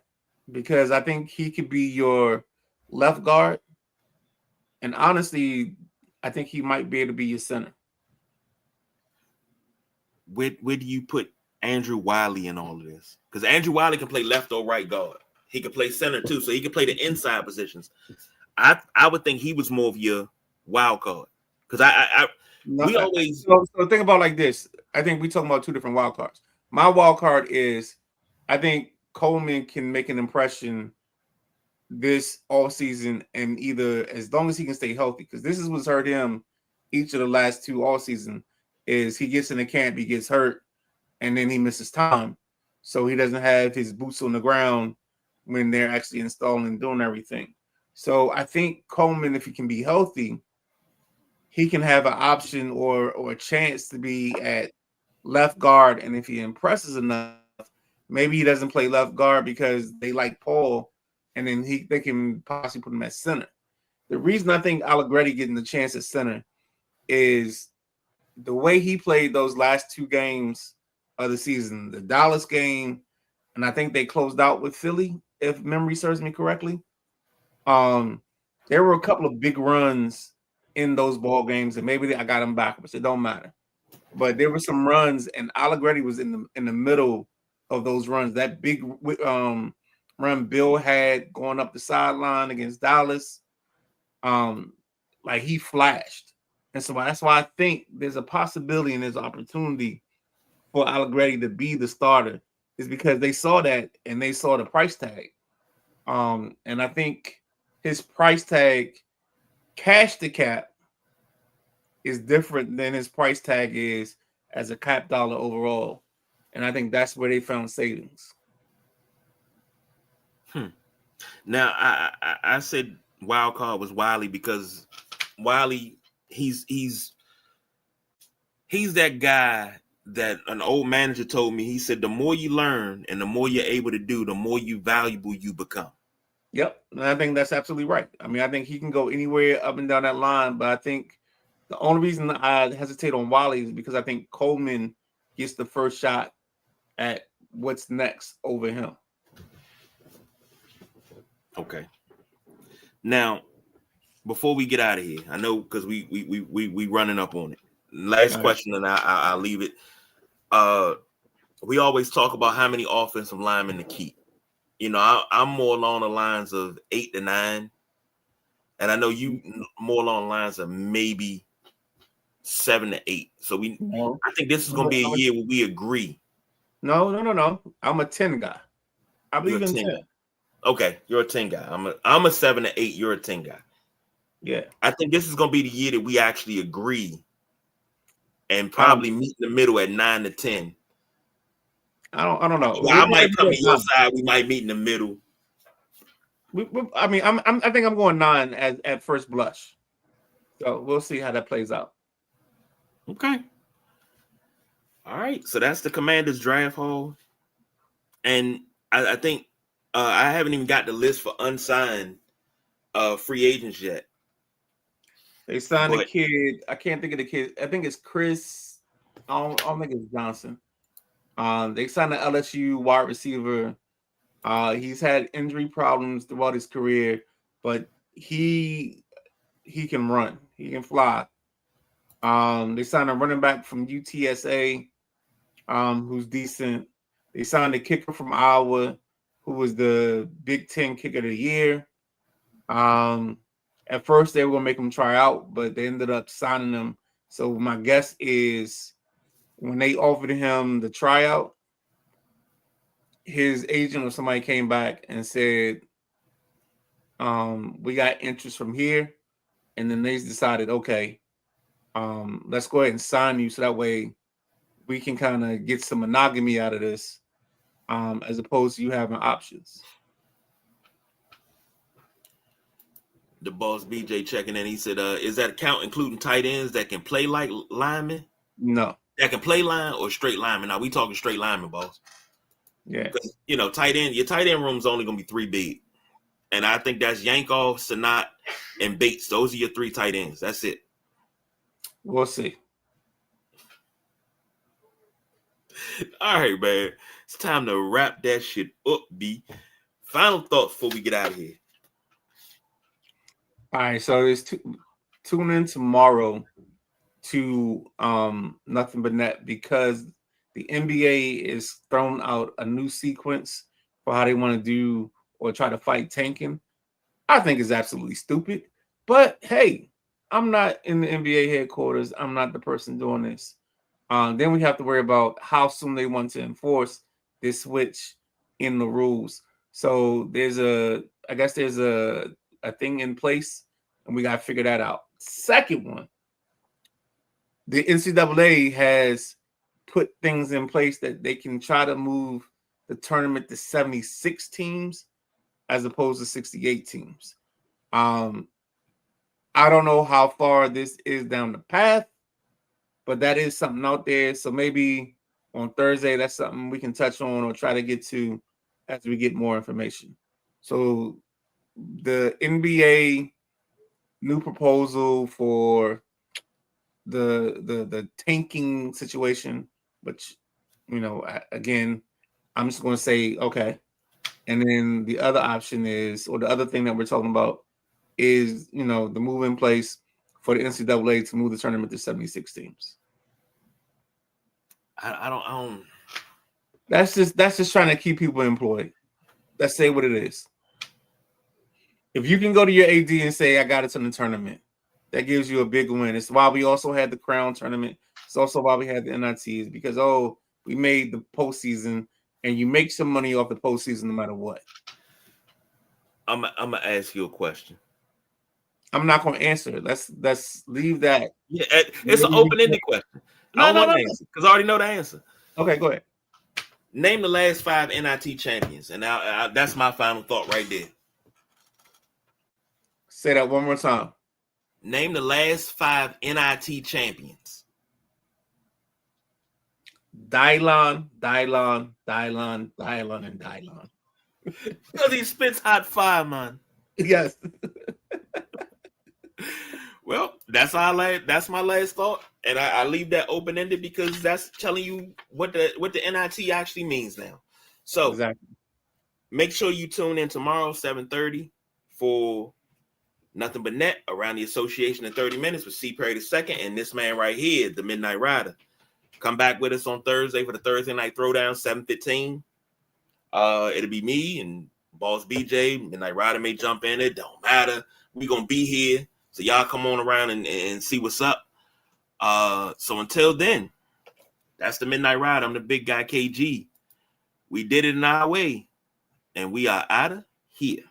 Speaker 1: because I think he could be your left guard. And honestly, I think he might be able to be your center.
Speaker 2: Where do you put Andrew Wiley in all of this? Because Andrew Wiley can play left or right guard. He can play center too, so he can play the inside positions. I would think he was more of your wild card because
Speaker 1: So think about like this. I think we talking about 2 different wild cards. My wild card is I think Coleman can make an impression this all season, and either as long as he can stay healthy, because this is what's hurt him each of the last 2 all season is he gets in the camp, he gets hurt, and then he misses time. So he doesn't have his boots on the ground when they're actually installing and doing everything. So I think Coleman, if he can be healthy, he can have an option or a chance to be at left guard. And if he impresses enough, maybe he doesn't play left guard because they like Paul, and then they can possibly put him at center. The reason I think Allegretti getting the chance at center is the way he played those last 2 games of the season, the Dallas game, and I think they closed out with Philly, if memory serves me correctly. There were a couple of big runs in those ball games, and maybe I got them backwards. It don't matter. But there were some runs, and Allegretti was in the middle of those runs. That big run Bill had going up the sideline against Dallas, like he flashed. And so that's why I think there's a possibility and there's an opportunity for Allegretti to be the starter, is because they saw that and they saw the price tag. And I think his price tag, cash to cap, is different than his price tag is as a cap dollar overall. And I think that's where they found savings.
Speaker 2: Now, I said wild card was Wiley because Wiley, he's that guy that an old manager told me. He said, the more you learn and the more you're able to do, the more valuable you become.
Speaker 1: Yep. And I think that's absolutely right. I mean, I think he can go anywhere up and down that line, but I think the only reason I hesitate on Wiley is because I think Coleman gets the first shot at what's next over him.
Speaker 2: Okay. Now, before we get out of here, I know because we running up on it. Last question, and I'll leave it. We always talk about how many offensive linemen to keep. You know, I'm more along the lines of 8 to 9, and I know you more along the lines of maybe 7 to 8. So I think this is going to be a year where we agree.
Speaker 1: No. I'm a 10 guy. I believe in 10.
Speaker 2: Okay, you're a 10 guy. I'm a 7 to 8. You're a 10 guy.
Speaker 1: Yeah.
Speaker 2: I think this is going to be the year that we actually agree and probably meet in the middle at 9 to 10.
Speaker 1: I don't know.
Speaker 2: Well, I might come to your side. We might meet in the middle.
Speaker 1: I think I'm going 9 at first blush. So we'll see how that plays out.
Speaker 2: Okay. All right. So that's the Commanders draft haul. And I think I haven't even got the list for unsigned free agents yet.
Speaker 1: They signed a kid. I can't think of the kid. I think it's Chris. don't think it's Johnson. They signed an LSU wide receiver. He's had injury problems throughout his career, but he can run. He can fly. They signed a running back from UTSA, who's decent. They signed a kicker from Iowa, who was the Big Ten Kicker of the Year. At first, they were going to make him try out, but they ended up signing him. So my guess is when they offered him the tryout, his agent or somebody came back and said, we got interest from here. And then they decided, okay, let's go ahead and sign you so that way we can kind of get some monogamy out of this, as opposed to you having options.
Speaker 2: The boss BJ checking in. He said, is that count including tight ends that can play like linemen?
Speaker 1: No.
Speaker 2: That can play line or straight linemen? Now we talking straight linemen, boss.
Speaker 1: Yeah.
Speaker 2: You know, tight end, your tight end room's only gonna be 3 big. And I think that's Yankov, Sanat, and Bates. Those are your 3 tight ends. That's it.
Speaker 1: We'll see.
Speaker 2: All right, man. It's time to wrap that shit up, B. Final thoughts before we get out of here.
Speaker 1: All right, so it's tune in tomorrow to Nothing But Net, because the NBA is throwing out a new sequence for how they want to do or try to fight tanking. I think it's absolutely stupid. But hey, I'm not in the NBA headquarters. I'm not the person doing this. Then we have to worry about how soon they want to enforce this switch in the rules. So there's a thing in place, and we got to figure that out. Second one, the NCAA has put things in place that they can try to move the tournament to 76 teams as opposed to 68 teams. I don't know how far this is down the path, but that is something out there. So maybe on Thursday, that's something we can touch on or try to get to as we get more information. So the NBA new proposal for the tanking situation, which, you know, again, I'm just going to say, okay. And then the other option is, or the other thing that we're talking about is, you know, the move in place for the NCAA to move the tournament to 76 teams.
Speaker 2: I don't.
Speaker 1: That's just trying to keep people employed. Let's say what it is. If you can go to your AD and say, I got it in the tournament, that gives you a big win. It's why we also had the Crown tournament. It's also why we had the NITs, because, we made the postseason, and you make some money off the postseason no matter what.
Speaker 2: I'm gonna ask you a question.
Speaker 1: I'm not going to answer it. Let's leave that.
Speaker 2: Yeah, it's an open-ended question. I don't want to answer because I already know the answer.
Speaker 1: Okay, go ahead.
Speaker 2: Name the last 5 NIT champions, and now that's my final thought right there.
Speaker 1: Say that one more time.
Speaker 2: Name the last 5 NIT champions.
Speaker 1: Dylon, and Dylon.
Speaker 2: Because he spits hot fire, man.
Speaker 1: Yes.
Speaker 2: Well, that's my last thought, and I leave that open ended because that's telling you what the NIT actually means now. So
Speaker 1: exactly.
Speaker 2: Make sure you tune in tomorrow 7:30 for Nothing But Net around the association in 30 minutes with C. Perry II and this man right here, the Midnight Rider. Come back with us on Thursday for the Thursday night throwdown, 7:15. It'll be me and Boss BJ. Midnight Rider may jump in. It don't matter. We're gonna be here. So y'all come on around and see what's up. So until then, that's the Midnight Rider. I'm the big guy KG. We did it in our way, and we are out of here.